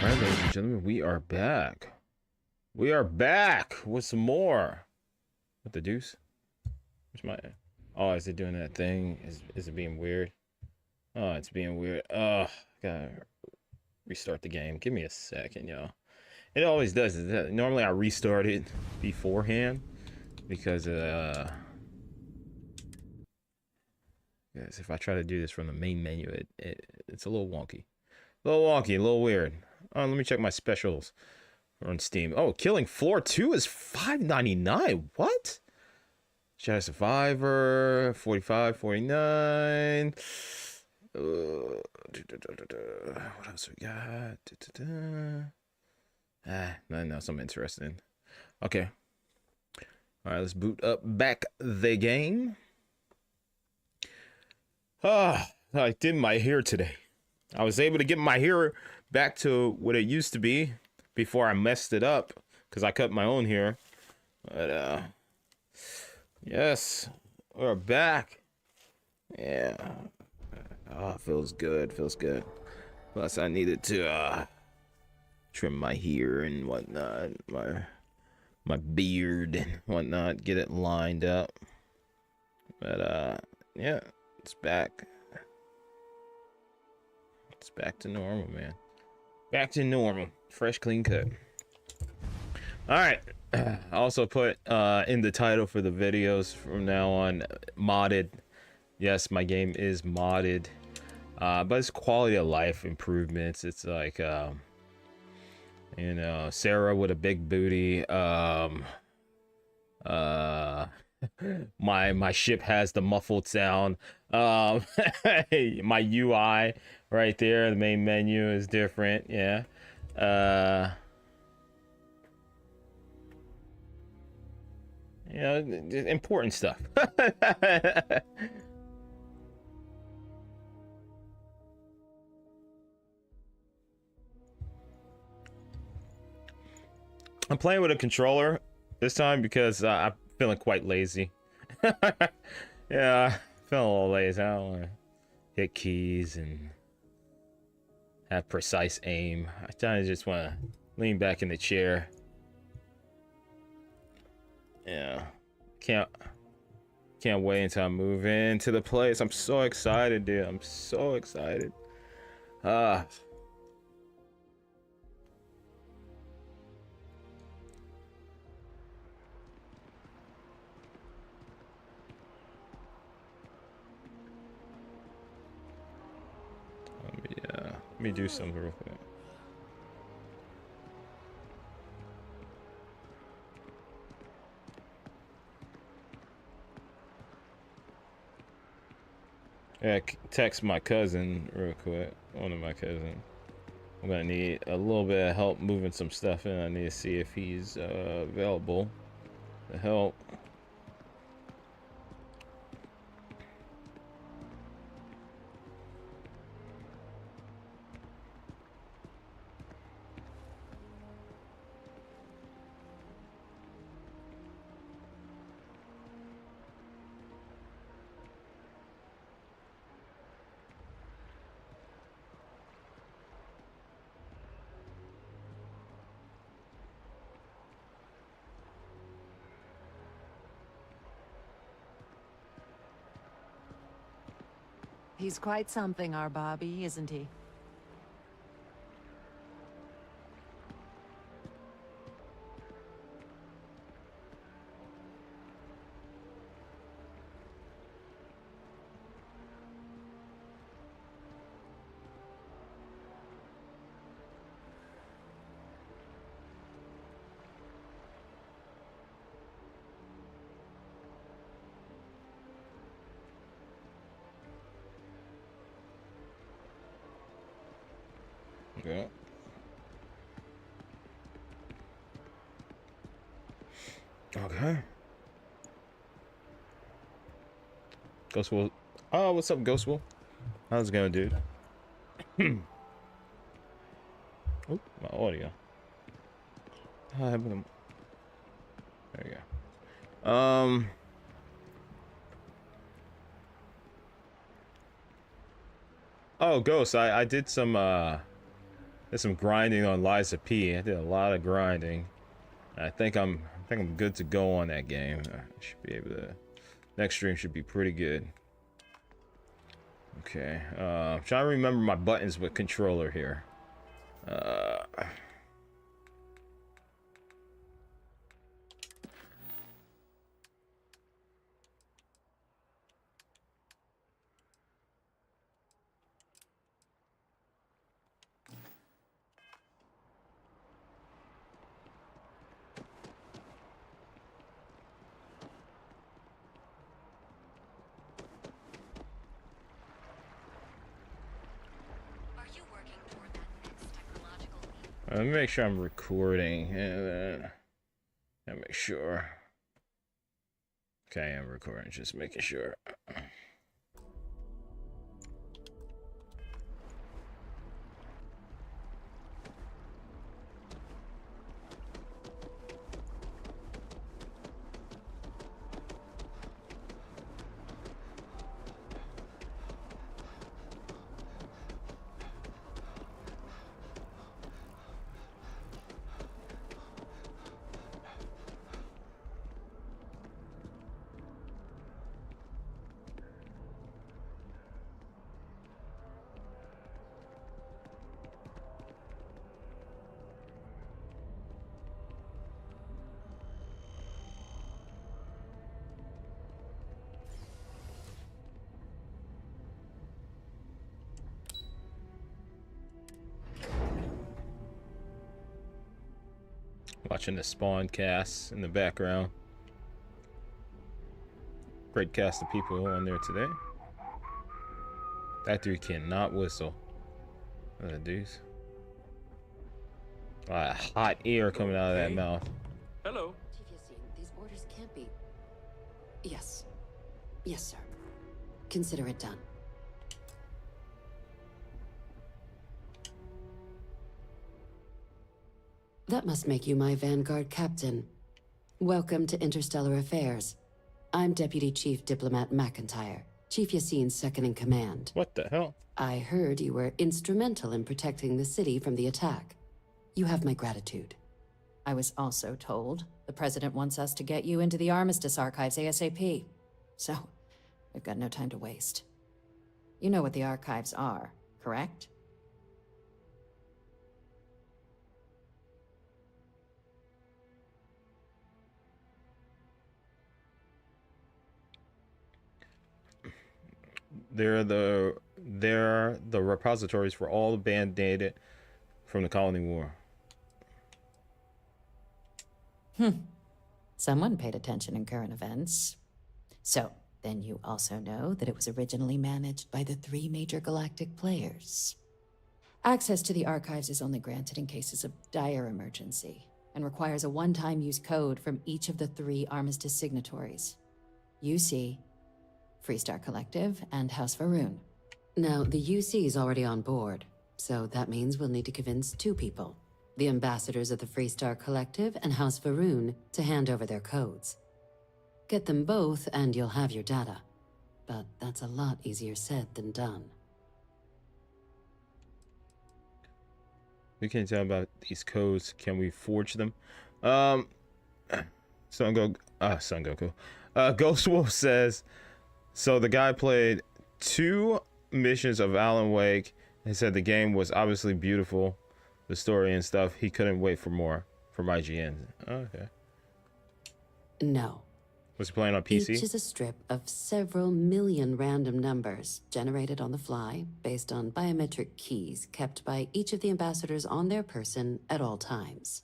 All right, ladies and gentlemen, we are back. We are back with some more. What the deuce? Where's my... Oh, is it doing that thing? Is it being weird? Oh, it's being weird. Oh, gotta restart the game. Give me a second, y'all. It always does. Normally I restart it beforehand because yes, if I try to do this from the main menu, it's a little wonky. A little weird. Let me check my specials on Steam. Oh, Killing Floor 2 is $5.99. What? Shadow Survivor, 45, 49. What else we got? No, something interesting. Okay. All right, let's boot up back the game. I did my hair today. I was able to get my hair back to what it used to be before I messed it up because I cut my own hair. But yes, we're back. Yeah. Oh, feels good. Plus, I needed to trim my hair and whatnot, my beard and whatnot, get it lined up. But yeah, it's back. It's back to normal, man. Back to normal. Fresh, clean cut. All right. I also put in the title for the videos from now on, modded. Yes, my game is modded. But it's quality of life improvements. It's like, you know, Sarah with a big booty. My ship has the muffled sound. My UI right there, the main menu is different. Yeah. You know, important stuff. I'm playing with a controller this time because I'm feeling quite lazy. Yeah, feeling a little lazy. I don't want to hit keys and have precise aim. I kind of just want to lean back in the chair. Yeah, can't wait until I move into the place. I'm so excited, dude. I'm so excited. Let me do something real quick. Yeah, text my cousin real quick. One of my cousins. I'm gonna need a little bit of help moving some stuff in. I need to see if he's available to help. He's quite something, our Bobby, isn't he? Yeah. Okay. Ghostwool. Oh, what's up, Ghostwool? How's it going, dude? Oop, my audio. There you go. Oh, Ghost, I did some grinding on Liza P. I did a lot of grinding. I think I'm good to go on that game. I should be able to. Next stream should be pretty good. Okay. I'm trying to remember my buttons with controller here. Let me make sure I'm recording. And make sure. Okay, I'm recording. Just making sure. Watching the spawn cast in the background. Great cast of people on there today. That dude cannot whistle. Dudes. Hot air coming out of that mouth. Hello. P.15, these orders can't be... Yes. Yes, sir. Consider it done. That must make you my Vanguard captain. Welcome to Interstellar Affairs. I'm Deputy Chief Diplomat McIntyre, Chief Yassine's second-in-command. What the hell? I heard you were instrumental in protecting the city from the attack. You have my gratitude. I was also told the President wants us to get you into the Armistice Archives ASAP. So, we've got no time to waste. You know what the Archives are, correct? They're the repositories for all the banned data from the Colony War. Someone paid attention in current events. So, then you also know that it was originally managed by the 3 major galactic players. Access to the archives is only granted in cases of dire emergency, and requires a one-time use code from each of the 3 Armistice signatories. UC, Freestar Collective, and House Varun. Now, the UC is already on board, so that means we'll need to convince 2 people. The ambassadors of the Freestar Collective and House Varun to hand over their codes. Get them both and you'll have your data. But that's a lot easier said than done. We can't tell about these codes. Can we forge them? Son Goku. Ghost Wolf says, so the guy played 2 missions of Alan Wake and said the game was obviously beautiful, the story and stuff. He couldn't wait for more from IGN. Okay. No. Was he playing on PC? Each is a strip of several million random numbers generated on the fly based on biometric keys kept by each of the ambassadors on their person at all times.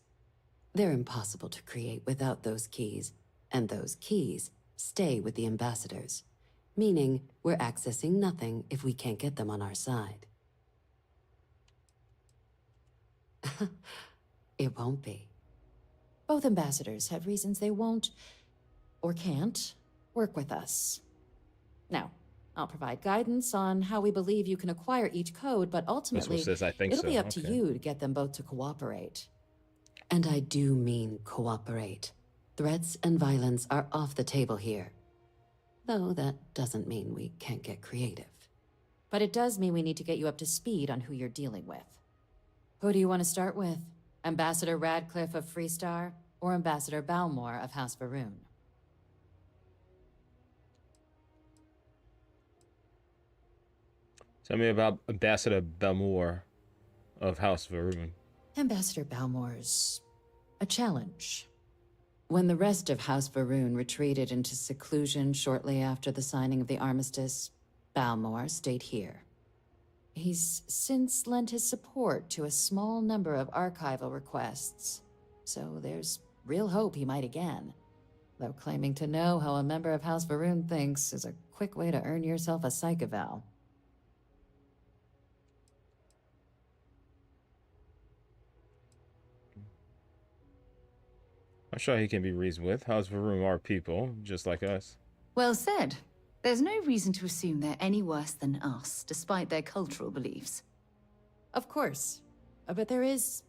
They're impossible to create without those keys, and those keys stay with the ambassadors, meaning we're accessing nothing if we can't get them on our side. It won't be. Both ambassadors have reasons they won't, or can't, work with us. Now, I'll provide guidance on how we believe you can acquire each code, but ultimately, says, I think it'll so. be up to Okay. you to get them both to cooperate. And I do mean cooperate. Threats and violence are off the table here. Though that doesn't mean we can't get creative. But it does mean we need to get you up to speed on who you're dealing with. Who do you want to start with? Ambassador Radcliffe of Freestar, or Ambassador Balmore of House Varun? Tell me about Ambassador Balmore of House Varun. Ambassador Balmore's a challenge. When the rest of House Varun retreated into seclusion shortly after the signing of the armistice, Balmore stayed here. He's since lent his support to a small number of archival requests, so there's real hope he might again. Though claiming to know how a member of House Varun thinks is a quick way to earn yourself a psych eval. I'm sure he can be reasoned with. House Varun are people, just like us. Well said. There's no reason to assume they're any worse than us, despite their cultural beliefs. Of course, but there is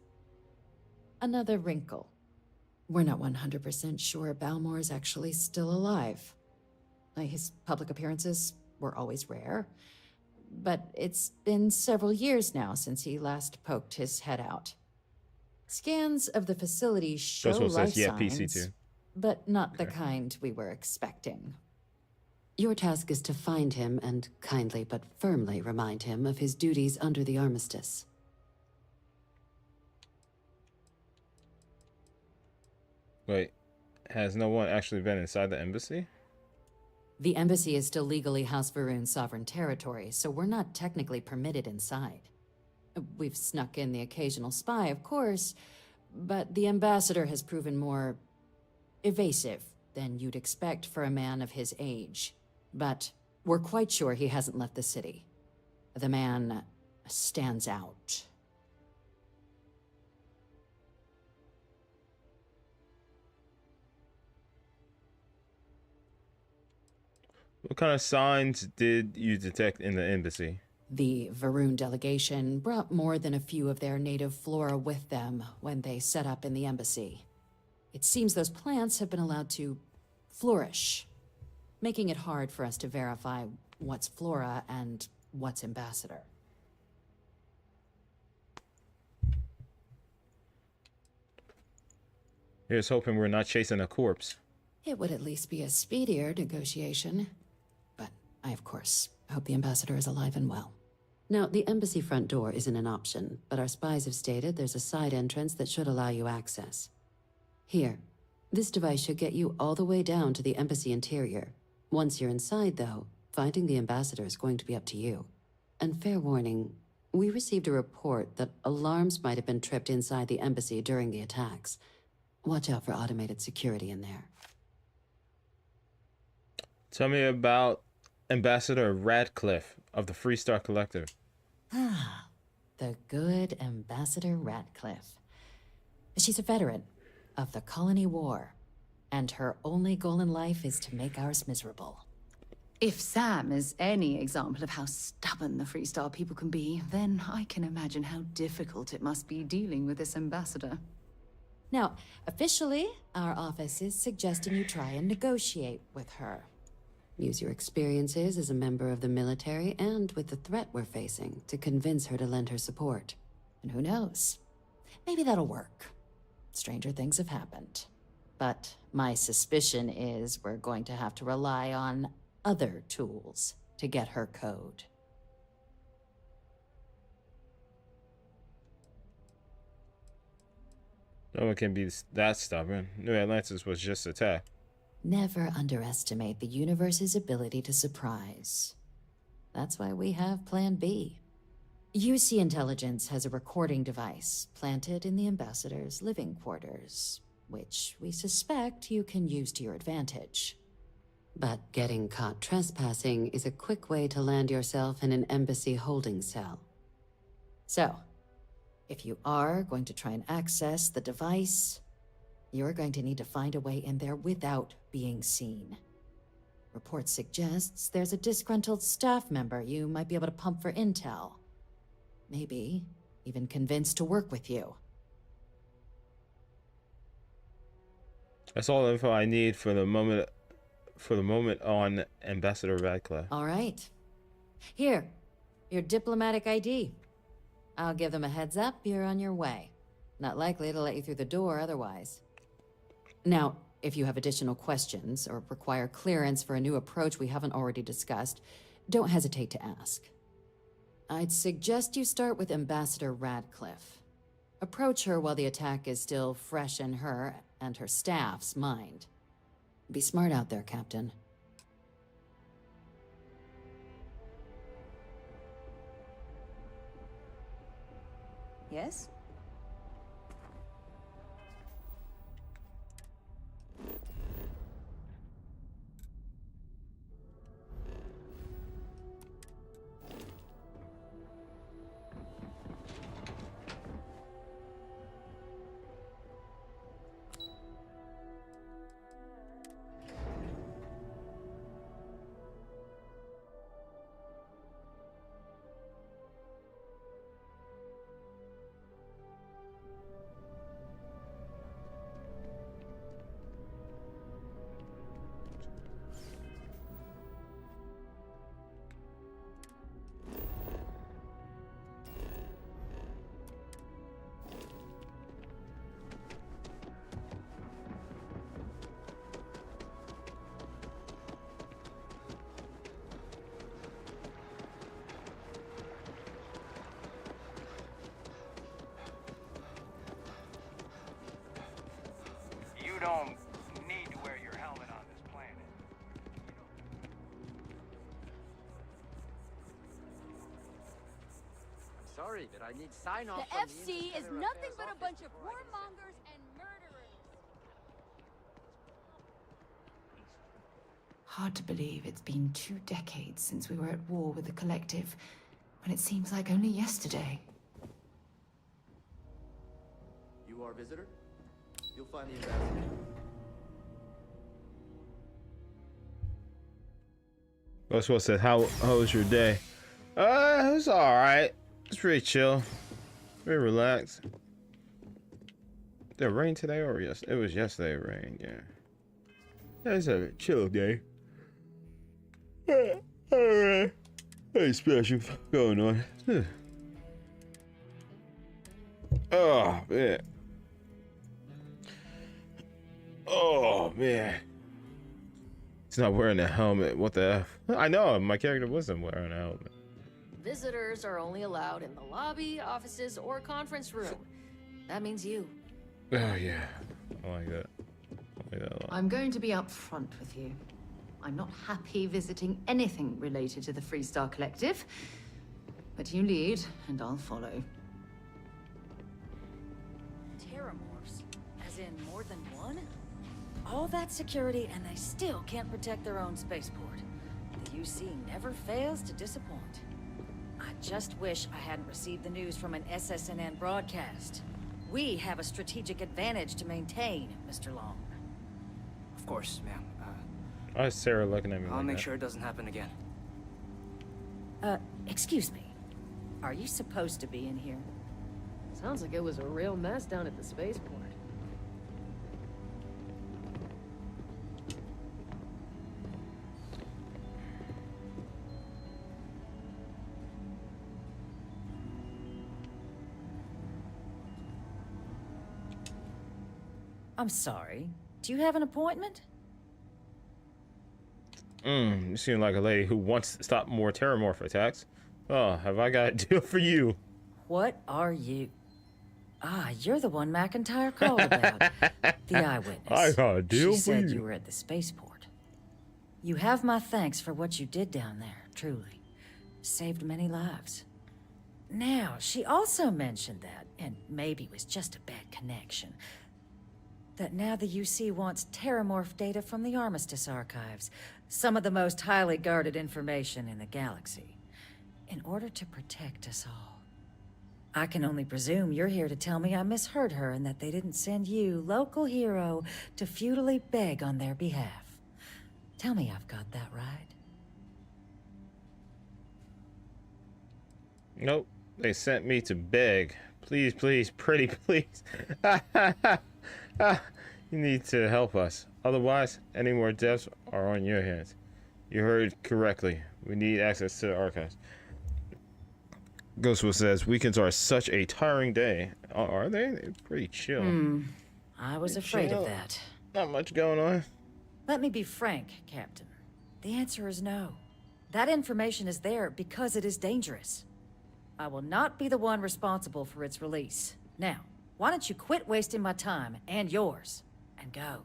another wrinkle. We're not 100% sure Balmore is actually still alive. His public appearances were always rare, but it's been several years now since he last poked his head out. Scans of the facility show Ghostwolf life says, yeah, signs, PC too. but not the Okay. kind we were expecting. Your task is to find him and kindly but firmly remind him of his duties under the armistice. Wait, has no one actually been inside the embassy? The embassy is still legally House Varun's sovereign territory, so we're not technically permitted inside. We've snuck in the occasional spy, of course, but the ambassador has proven more evasive than you'd expect for a man of his age. But we're quite sure he hasn't left the city. The man stands out. What kind of signs did you detect in the embassy? The Varun delegation brought more than a few of their native flora with them when they set up in the embassy. It seems those plants have been allowed to flourish, making it hard for us to verify what's flora and what's ambassador. Here's hoping we're not chasing a corpse. It would at least be a speedier negotiation. But I, of course, hope the ambassador is alive and well. Now, the embassy front door isn't an option, but our spies have stated there's a side entrance that should allow you access. Here, this device should get you all the way down to the embassy interior. Once you're inside, though, finding the ambassador is going to be up to you. And fair warning, we received a report that alarms might have been tripped inside the embassy during the attacks. Watch out for automated security in there. Tell me about Ambassador Radcliffe of the Freestar Collective. Ah, the good Ambassador Radcliffe. She's a veteran of the Colony War, and her only goal in life is to make ours miserable. If Sam is any example of how stubborn the Freestar people can be, then I can imagine how difficult it must be dealing with this ambassador. Now, officially, our office is suggesting you try and negotiate with her. Use your experiences as a member of the military and with the threat we're facing to convince her to lend her support. And who knows? Maybe that'll work. Stranger things have happened. But my suspicion is we're going to have to rely on other tools to get her code. No one can be that stubborn. New Atlantis was just attacked. Never underestimate the universe's ability to surprise. That's why we have Plan B. UC Intelligence has a recording device planted in the ambassador's living quarters, which we suspect you can use to your advantage. But getting caught trespassing is a quick way to land yourself in an embassy holding cell. So, if you are going to try and access the device, you're going to need to find a way in there without being seen. Report suggests there's a disgruntled staff member you might be able to pump for intel. Maybe even convince to work with you. That's all the info I need for the moment. On Ambassador Radcliffe. All right. Here, your diplomatic ID. I'll give them a heads up you're on your way. Not likely to let you through the door otherwise. Now, if you have additional questions or require clearance for a new approach we haven't already discussed, don't hesitate to ask. I'd suggest you start with Ambassador Radcliffe. Approach her while the attack is still fresh in her and her staff's mind. Be smart out there, Captain. Yes? Don't need to wear your helmet on this planet. I'm sorry, but I need sign-off The from FC is Interstellar nothing Affairs but a office bunch of before I can send warmongers and murderers. Hard to believe it's been 2 decades since we were at war with the Collective, when it seems like only yesterday. You are a visitor? You'll find the ambassador. Roswell said, how was your day? It was alright. It's pretty chill. Very relaxed. Did it rain today or yes? It was yesterday it rained, yeah. It's a chill day. Alright. Nothing special going on. Oh man. Oh man. He's not wearing a helmet. What the F? I know, my character wasn't wearing a helmet. Visitors are only allowed in the lobby, offices, or conference room. That means you. Oh yeah. I like that. I like that a lot. I'm going to be upfront with you. I'm not happy visiting anything related to the Freestar Collective. But you lead, and I'll follow. Terramorphs? As in more than one? All that security and they still can't protect their own spaceport. The UC never fails to disappoint. I just wish I hadn't received the news from an SSNN broadcast. We have a strategic advantage to maintain, Mr. Long. Of course, ma'am. Why is Sarah looking at me I'll like make that? sure it doesn't happen again. Excuse me. Are you supposed to be in here? Sounds like it was a real mess down at the spaceport. I'm sorry. Do you have an appointment? You seem like a lady who wants to stop more terramorph attacks. Oh, have I got a deal for you? What are you? Ah, you're the one McIntyre called about. The eyewitness. I got a deal She for said you. you were at the spaceport. You have my thanks for what you did down there, truly. Saved many lives. Now, she also mentioned that, and maybe it was just a bad connection, that now the UC wants terramorph data from the Armistice archives, some of the most highly guarded information in the galaxy, in order to protect us all. I can only presume you're here to tell me I misheard her and that they didn't send you, local hero, to futilely beg on their behalf. Tell me I've got that right. Nope. They sent me to beg. Please, please, pretty please. You need to help us. Otherwise, any more deaths are on your hands. You heard correctly. We need access to the archives. Ghostwood says, weekends are such a tiring day. Are they? They're pretty chill. I was Pretty afraid chill. of that. Not much going on. Let me be frank, Captain. The answer is no. That information is there because it is dangerous. I will not be the one responsible for its release. Now, why don't you quit wasting my time and yours, and go?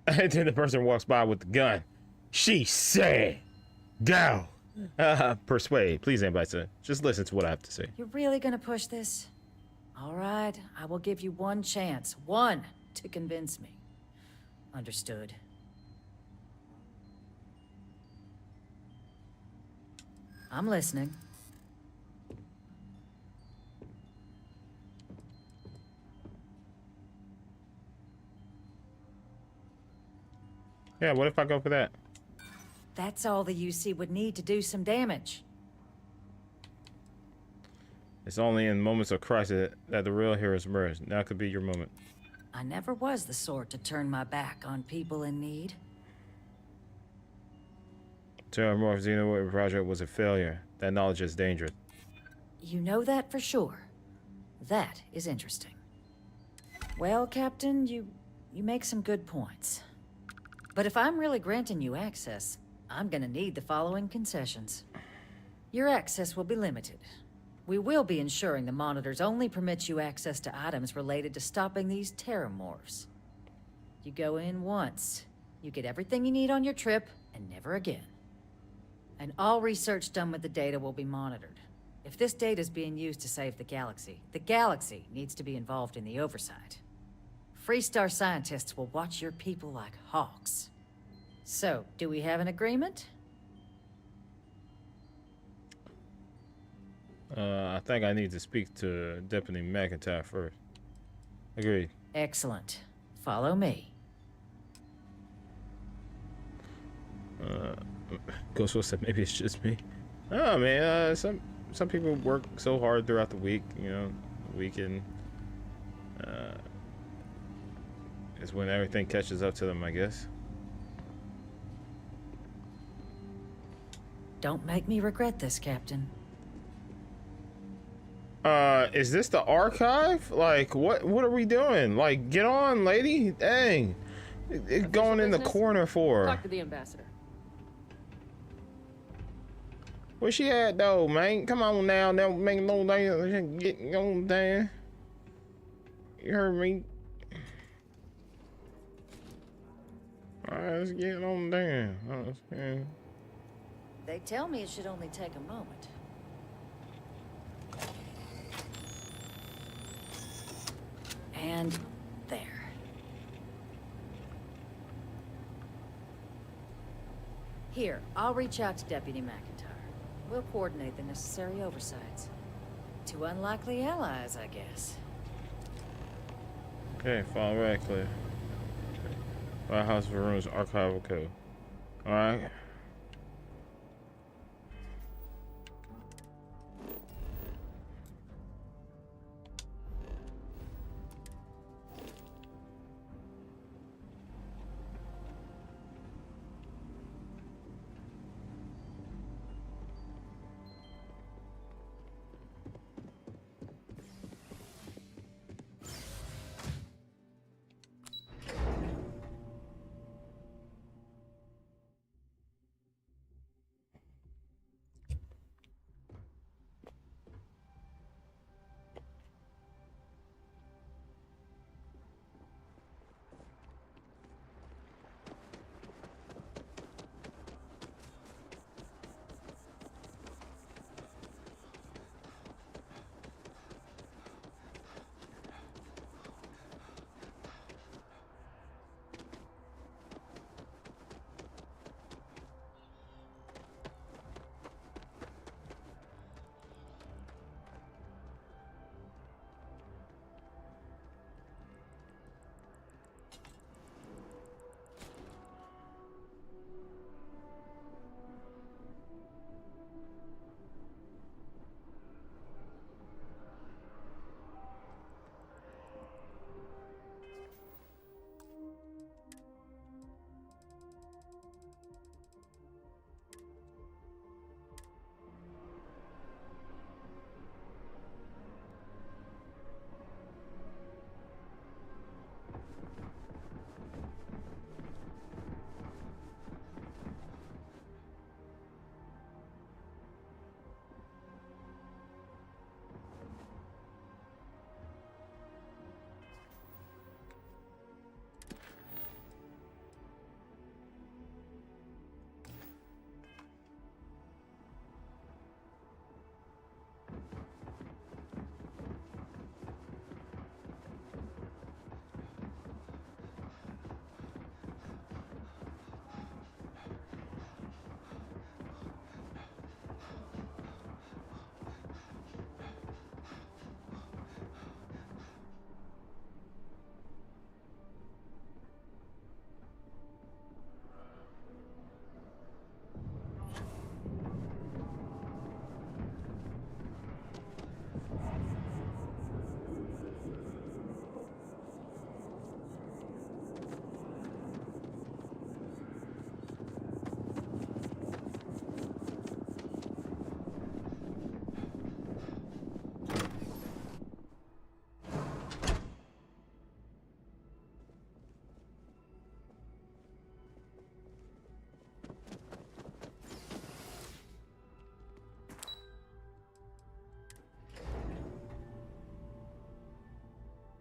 And then the person walks by with the gun. She said, go. Persuade. Please, anybody, sir. Just listen to what I have to say. You're really gonna push this? All right, I will give you one chance. One, to convince me. Understood. I'm listening. Yeah, what if I go for that? That's all the UC would need to do some damage. It's only in moments of crisis that the real heroes emerge. Now could be your moment. I never was the sort to turn my back on people in need. Terramorph Xenoid project was a failure. That knowledge is dangerous. You know that for sure. That is interesting. Well, Captain, you make some good points. But if I'm really granting you access, I'm gonna need the following concessions. Your access will be limited. We will be ensuring the monitors only permit you access to items related to stopping these terramorphs. You go in once, you get everything you need on your trip, and never again. And all research done with the data will be monitored. If this data is being used to save the galaxy needs to be involved in the oversight. Freestar scientists will watch your people like hawks. So, do we have an agreement? I think I need to speak to Deputy McIntyre first. Agreed. Excellent. Follow me. Ghostwood said maybe it's just me. Oh man, some people work so hard throughout the week, you know, the weekend is when everything catches up to them, I guess. Don't make me regret this, Captain. Is this the archive? Like, what are we doing? Like, get on, lady. Dang. It's going in the business? corner for. Talk to the ambassador. Where she at though, man? Come on now, now make no damn get on down. You heard me. Alright, let's get on down. Okay. They tell me it should only take a moment. And there. Here, I'll reach out to Deputy McIntyre. We'll coordinate the necessary oversights. Two unlikely allies, I guess. Okay, follow right clear. White House for Rooms archival code. Alright.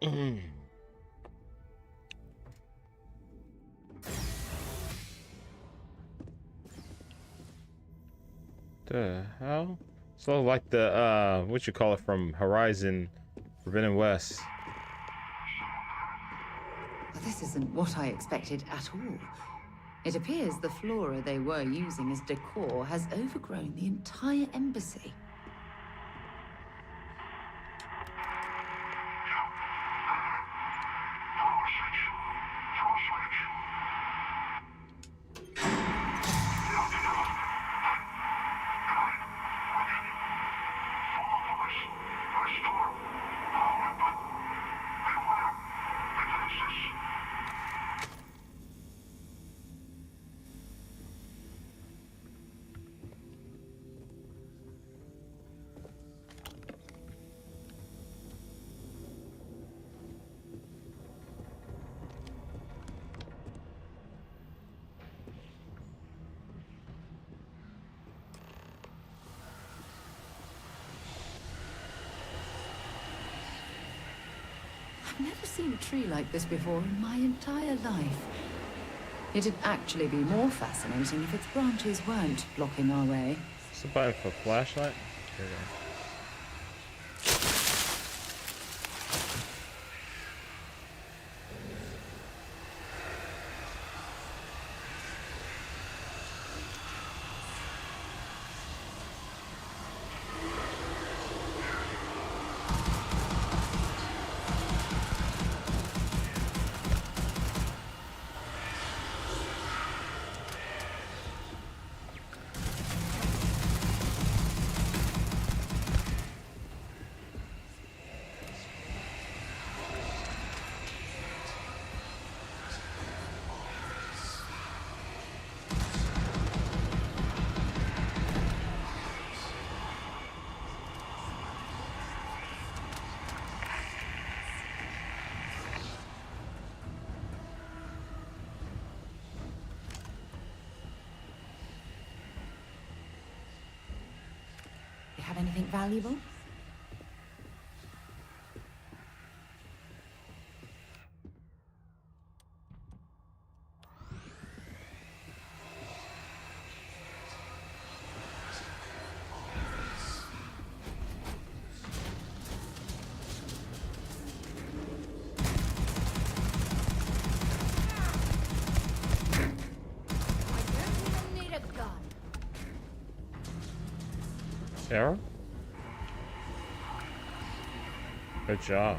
The hell? So like the what you call it from Horizon Forbidden West. But this isn't what I expected at all. It appears the flora they were using as decor has overgrown the entire embassy. I've never seen a tree like this before in my entire life. It'd actually be more fascinating if its branches weren't blocking our way. What's the button for flashlight? Here we go. You have anything valuable? Sarah? Good job.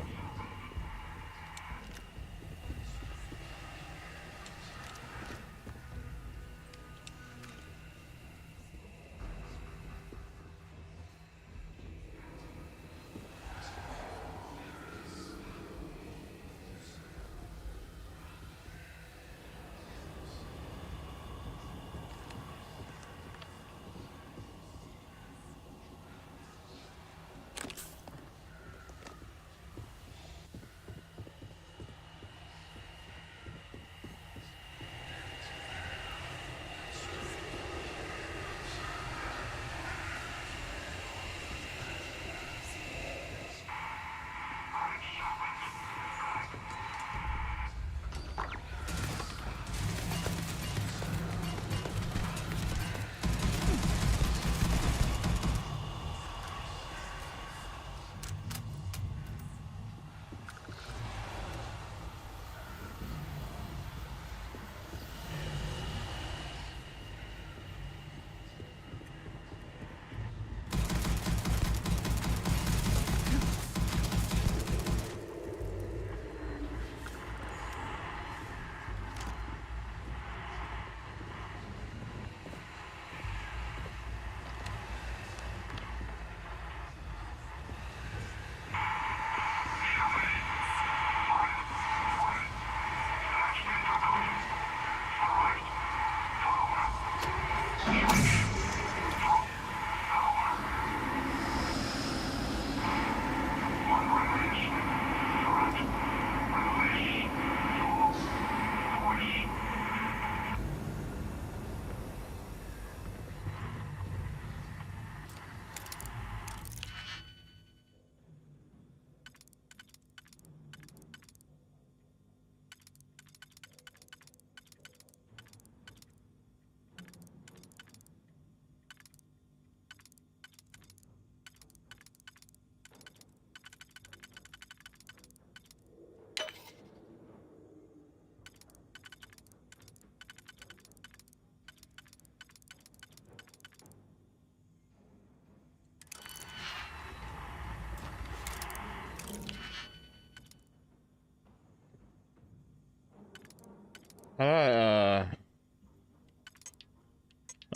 How do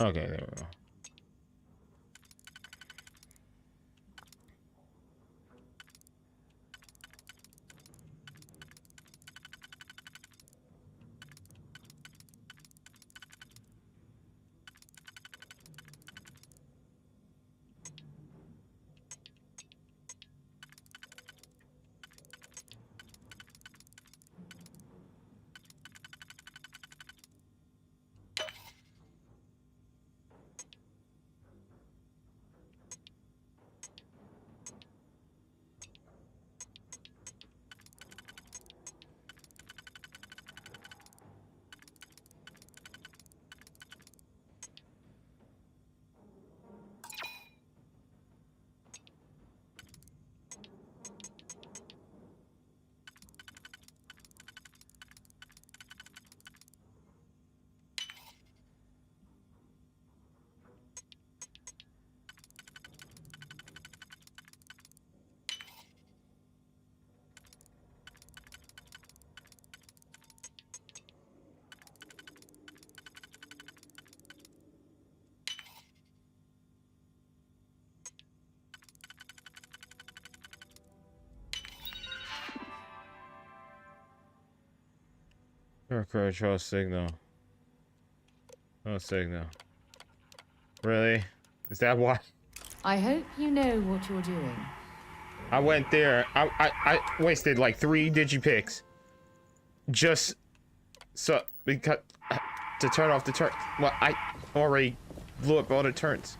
I, okay, there we go. Control signal. No signal. Really? Is that why? I hope you know what you're doing. I went there. I wasted like 3 digipicks. Just so because to turn off the turn. Well, I already blew up all the turns.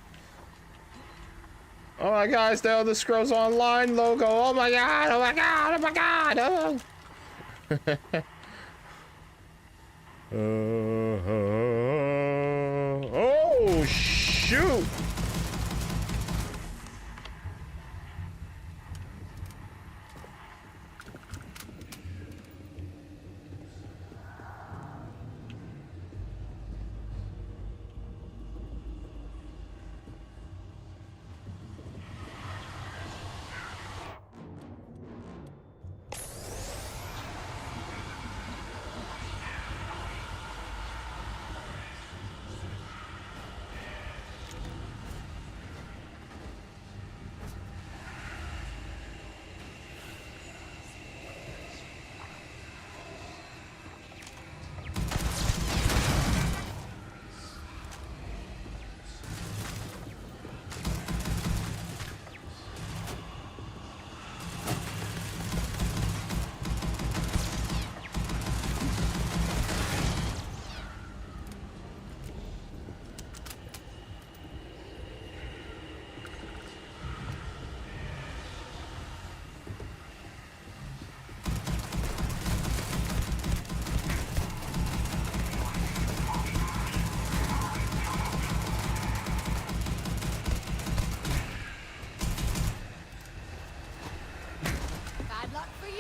Oh my god, it's the Elder Scrolls Online logo. Oh my god, oh my god, oh my god. Oh shoot. Bad luck for you.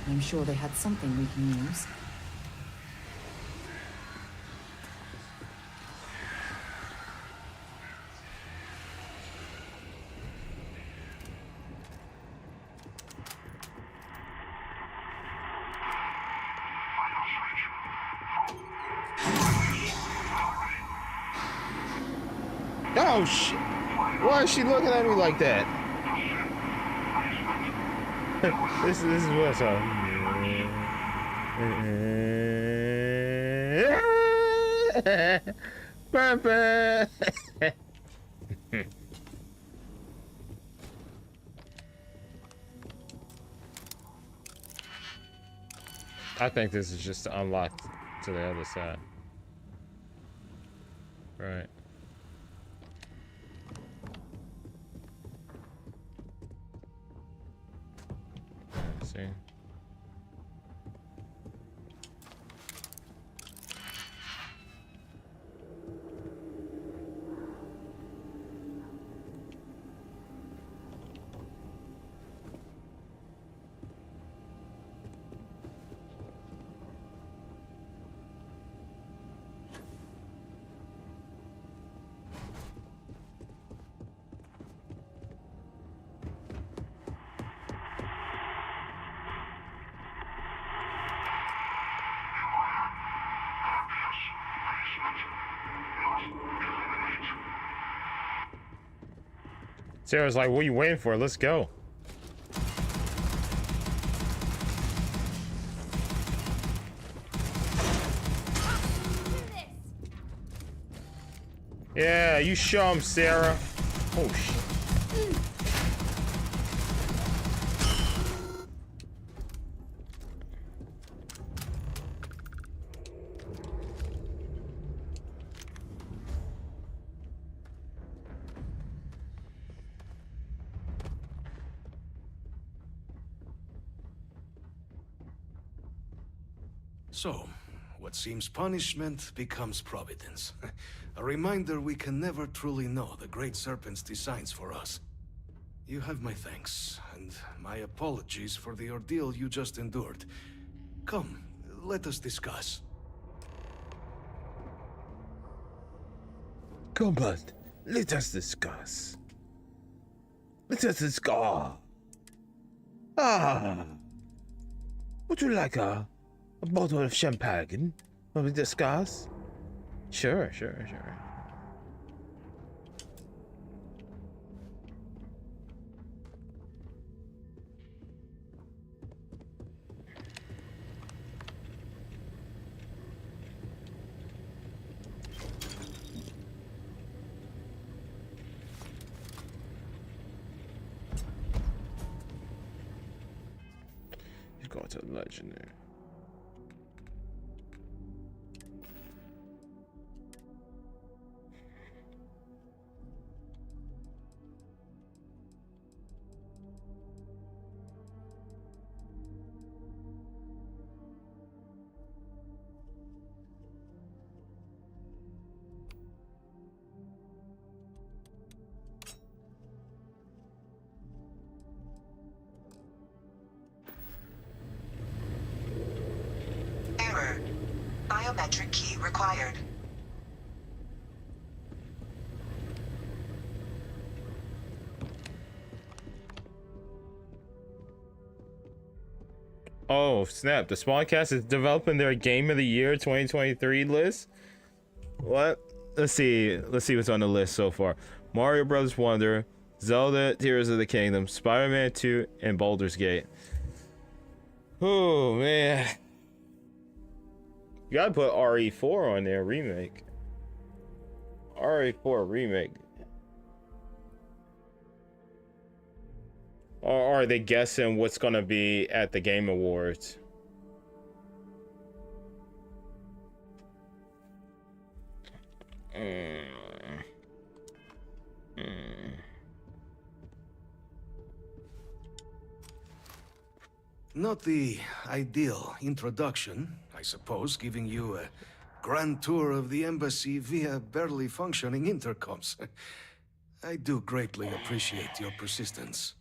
I'm sure they had something we can use. Oh shit. Why is she looking at me like that? this is what's up. I think this is just to unlock to the other side. Right. See. Sarah's like, what are you waiting for? Let's go. Yeah, you show him, Sarah. Oh, shit. So, what seems punishment becomes providence. A reminder we can never truly know the Great Serpent's designs for us. You have my thanks, and my apologies for the ordeal you just endured. Come, let us discuss. Come on, let us discuss. Let us discuss. Ah, would you like a bottle of champagne? Will we discuss? Sure. You go to legendary. Error. Biometric key required. Oh snap! The Smallcast is developing their Game of the Year 2023 list. What? Let's see what's on the list so far. Mario Bros. Wonder, Zelda: Tears of the Kingdom, Spider-Man 2, and Baldur's Gate. Oh man, you gotta put RE4 on there. Remake. RE4 remake. Or are they guessing what's gonna be at the Game Awards? Not the ideal introduction, I suppose, giving you a grand tour of the embassy via barely functioning intercoms. I do greatly appreciate your persistence.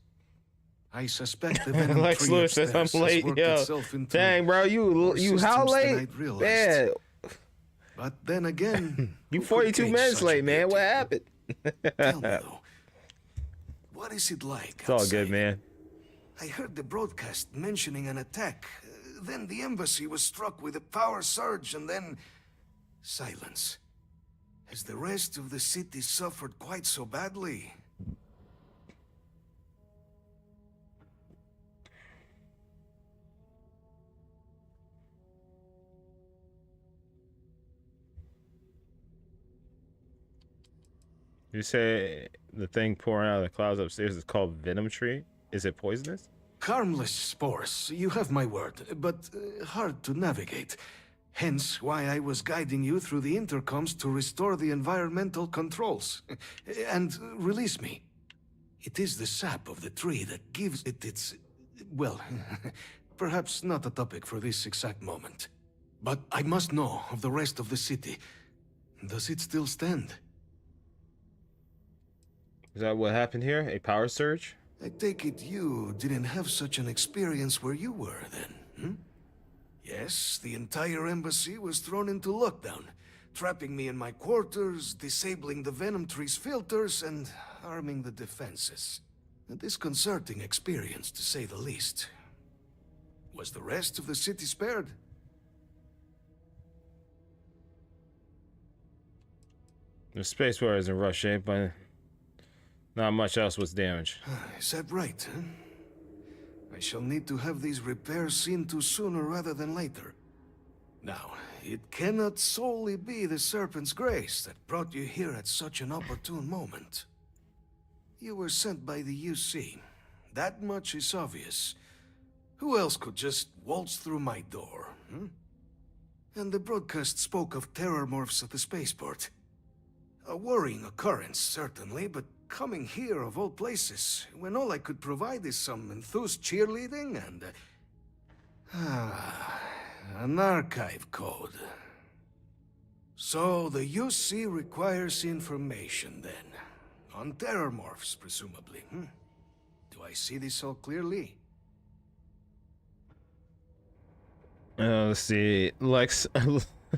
I suspect the venom Lex tree Lewis says I'm upstairs has late, worked yo. itself into Dang, bro, more you how systems than late? I'd realized. Man, But then again, you who could 42 gauge minutes such a late, man. beauty? What happened? Tell me though, what is it like It's all outside? good, man. I heard the broadcast mentioning an attack. Then the embassy was struck with a power surge, and then silence. Has the rest of the city suffered quite so badly? You say the thing pouring out of the clouds upstairs is called Venom Tree? Is it poisonous? Harmless spores, you have my word, but hard to navigate. Hence why I was guiding you through the intercoms to restore the environmental controls. And release me. It is the sap of the tree that gives it its... well, perhaps not a topic for this exact moment. But I must know of the rest of the city. Does it still stand? Is that what happened here? A power surge? I take it you didn't have such an experience where you were, then, hmm? Yes, the entire embassy was thrown into lockdown, trapping me in my quarters, disabling the Venom Tree's filters, and arming the defenses. A disconcerting experience, to say the least. Was the rest of the city spared? The space war is in rough shape, but Not much else was damaged. Is that right, huh? I shall need to have these repairs seen to sooner rather than later. Now, it cannot solely be the Serpent's grace that brought you here at such an opportune moment. You were sent by the UC. That much is obvious. Who else could just waltz through my door, hmm? And the broadcast spoke of terror morphs at the spaceport. A worrying occurrence, certainly, but coming here of all places, when all I could provide is some enthused cheerleading and... an archive code. So the UC requires information, then. On terror morphs, presumably, hmm? Do I see this all clearly? Let's see. Lex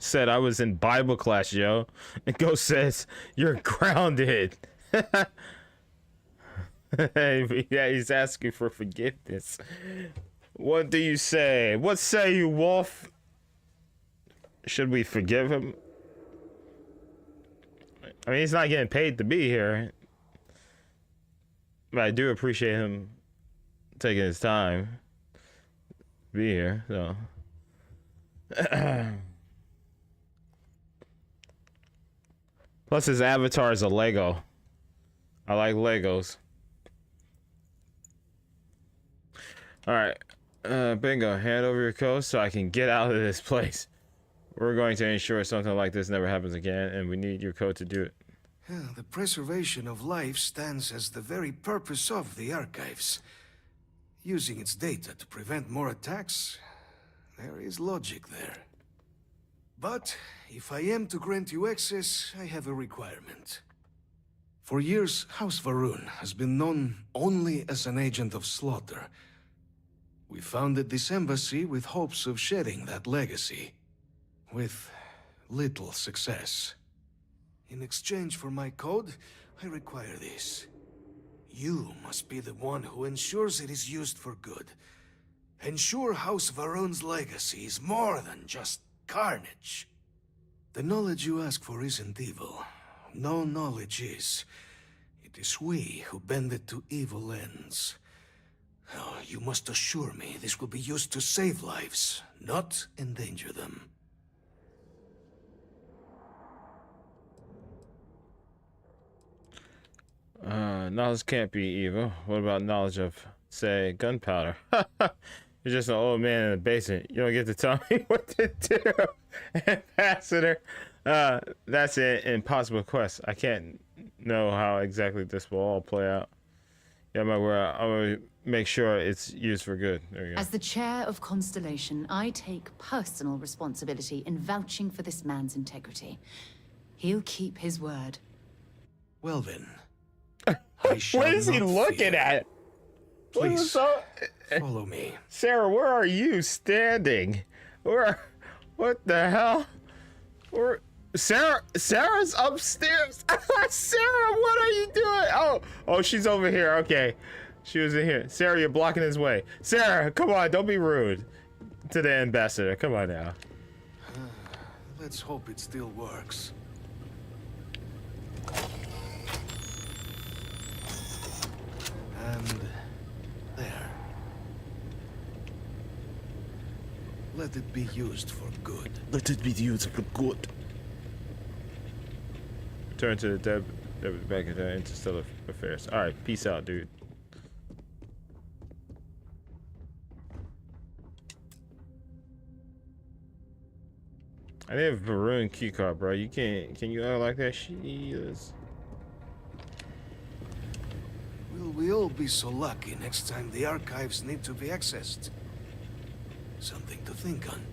said I was in Bible class, yo. And Ghost says, you're grounded. Yeah, he's asking for forgiveness. What do you say? What say you, Wolf? Should we forgive him? I mean, he's not getting paid to be here. But I do appreciate him taking his time to be here, so. Plus his avatar is a Lego. I like Legos. Alright. Bingo. Hand over your code so I can get out of this place. We're going to ensure something like this never happens again, and we need your code to do it. Yeah, the preservation of life stands as the very purpose of the archives. Using its data to prevent more attacks, there is logic there. But if I am to grant you access, I have a requirement. For years, House Varun has been known only as an agent of slaughter. We founded this embassy with hopes of shedding that legacy. With little success. In exchange for my code, I require this. You must be the one who ensures it is used for good. Ensure House Varun's legacy is more than just carnage. The knowledge you ask for isn't evil. No knowledge is. It is we who bend it to evil ends. Oh, you must assure me this will be used to save lives, not endanger them. Knowledge can't be evil. What about knowledge of, say, gunpowder? You're just an old man in the basement. You don't get to tell me what to do, Ambassador. That's an impossible quest. I can't know how exactly this will all play out. Yeah, my word. I will make sure it's used for good. There you go. As the chair of Constellation, I take personal responsibility in vouching for this man's integrity. He'll keep his word. Well then. What is he looking at? Please, follow me. Sarah, where are you standing? What the hell? Sarah's upstairs. Sarah, what are you doing? Oh, she's over here. Okay. She was in here. Sarah, you're blocking his way. Sarah, come on, don't be rude to the ambassador. Come on now. Let's hope it still works. And there. Let it be used for good. Let it be used for good. Return to the back into interstellar affairs. All right, peace out, dude. I didn't have a maroon keycard, bro. You can't. Can you act like that? She is. Will we all be so lucky next time the archives need to be accessed? Something to think on.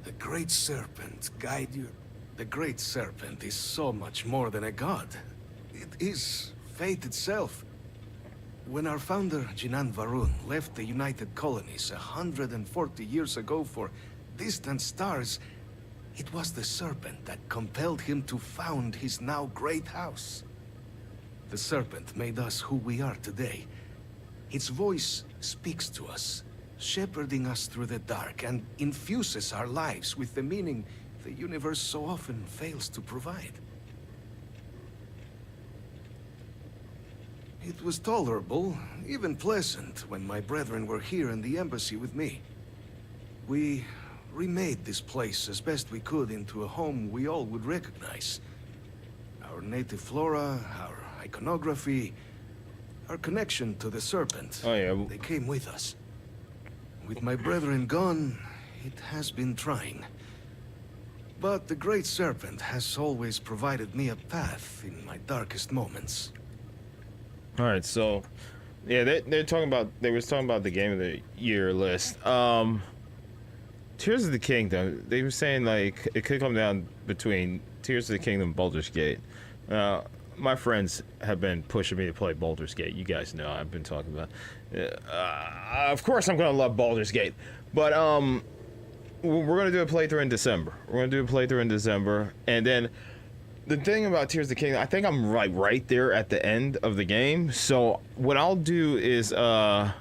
The Great Serpent guide you. The Great Serpent is so much more than a god. It is fate itself. When our founder, Jinan Varun, left the United Colonies 140 years ago for distant stars, it was the Serpent that compelled him to found his now great house. the Serpent made us who we are today. Its voice speaks to us, shepherding us through the dark, and infuses our lives with the meaning the universe so often fails to provide. It was tolerable, even pleasant, when my brethren were here in the embassy with me. We remade this place as best we could into a home we all would recognize. Our native flora, our iconography, our connection to the Serpent. Oh yeah. They came with us. With my brethren gone, it has been trying. But the Great Serpent has always provided me a path in my darkest moments. All right, so yeah, they was talking about the game of the year list. Tears of the Kingdom. They were saying like it could come down between Tears of the Kingdom and Baldur's Gate. My friends have been pushing me to play Baldur's Gate. You guys know I've been talking about. Of course, I'm gonna love Baldur's Gate, but we're gonna do a playthrough in December. And then the thing about Tears of the Kingdom, I think I'm right there at the end of the game. So what I'll do is I've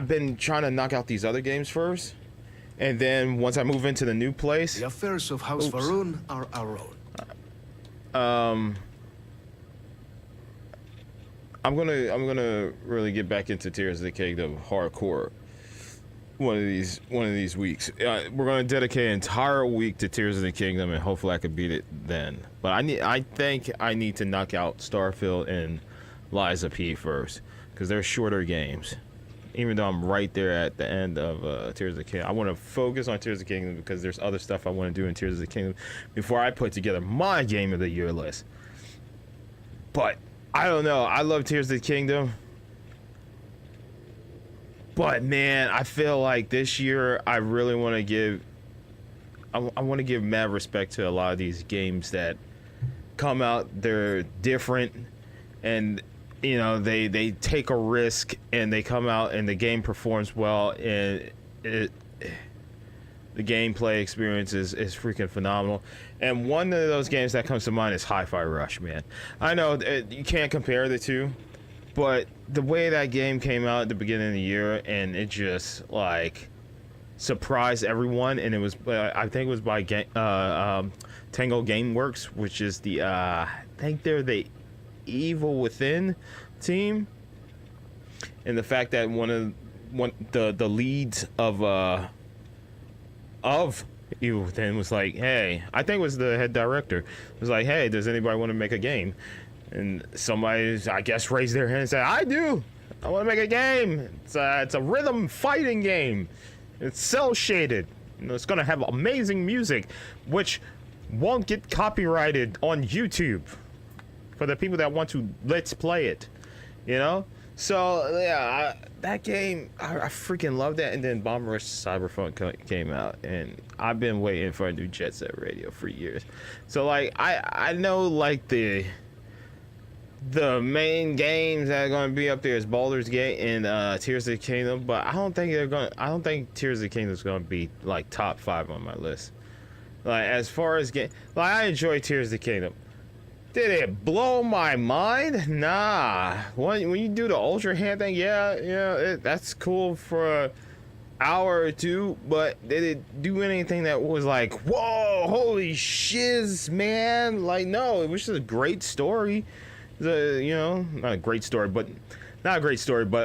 been trying to knock out these other games first, and then once I move into the new place, the affairs of House Varun are our own. I'm gonna really get back into Tears of the Kingdom hardcore one of these weeks. We're gonna dedicate an entire week to Tears of the Kingdom, and hopefully I can beat it then. But I think I need to knock out Starfield and Lies of P first, because they're shorter games. Even though I'm right there at the end of Tears of the Kingdom, I want to focus on Tears of the Kingdom because there's other stuff I want to do in Tears of the Kingdom before I put together my game of the year list. But I don't know. I love Tears of the Kingdom. But man, I feel like this year I really want to give I want to give mad respect to a lot of these games that come out. They're different, and you know they take a risk and they come out and the game performs well, and the gameplay experience is freaking phenomenal. And one of those games that comes to mind is Hi-Fi Rush, man. I know you can't compare the two, but the way that game came out at the beginning of the year, and it just like surprised everyone, and it was I think it was by Tango Gameworks, which is the I think they're the Evil Within team, and the fact that the leads of Evil Within was like, hey, I think it was the head director, was like, hey, does anybody want to make a game? And somebody, I guess, raised their hand and said, I do. I want to make a game. It's a rhythm fighting game. It's cell shaded. You know, it's gonna have amazing music, which won't get copyrighted on YouTube for the people that want to let's play it. You know. So yeah, that game, I freaking love that. And then Bomb Rush Cyberpunk came out, and I've been waiting for a new Jet Set Radio for years. So like, I know like the main games that are going to be up there is Baldur's Gate and Tears of the Kingdom, but I don't think Tears of the Kingdom is going to be like top 5 on my list. Like as far as I enjoy Tears of the Kingdom. Did it blow my mind? Nah. When you do the Ultra Hand thing, that's cool for an hour or two, but did it do anything that was like, whoa, holy shiz, man? Like, no, it was just a great story. Not a great story, but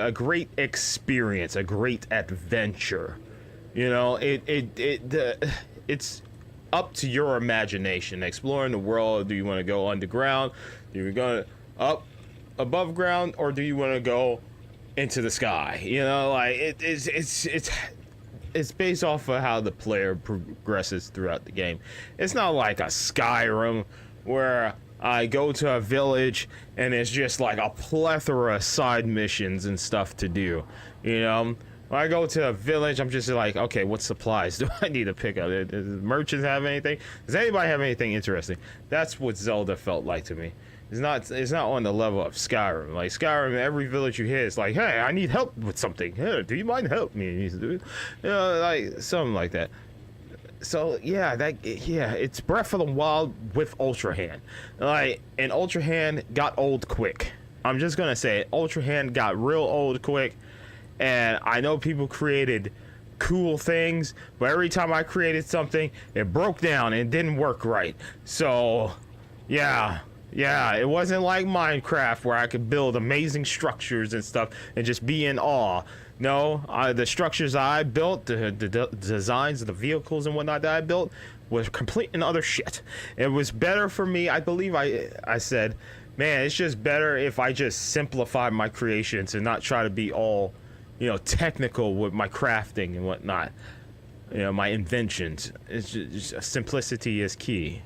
a great experience, a great adventure. You know, it's up to your imagination, exploring the world. Do you want to go underground? Do you go up above ground, or do you want to go into the sky? You know, like it's based off of how the player progresses throughout the game. It's not like a Skyrim where I go to a village and it's just like a plethora of side missions and stuff to do. You know, when I go to a village, I'm just like, okay, what supplies do I need to pick up? Does merchants have anything? Does anybody have anything interesting? That's what Zelda felt like to me. It's not on the level of Skyrim. Like Skyrim, every village you hit, it's like, hey, I need help with something. Hey, do you mind help me? You know, like something like that. so yeah, it's Breath of the Wild with Ultra Hand. Like, and Ultra Hand got old quick. I'm just gonna say it. Ultra Hand got real old quick, and I know people created cool things, but every time I created something, it broke down and didn't work right. So yeah, it wasn't like Minecraft where I could build amazing structures and stuff and just be in awe. No, the structures I built, the designs of the vehicles and whatnot that I built was complete and utter shit. It was better for me. I believe I said, man, it's just better if I just simplify my creations and not try to be all, technical with my crafting and whatnot. My inventions. It's just simplicity is key,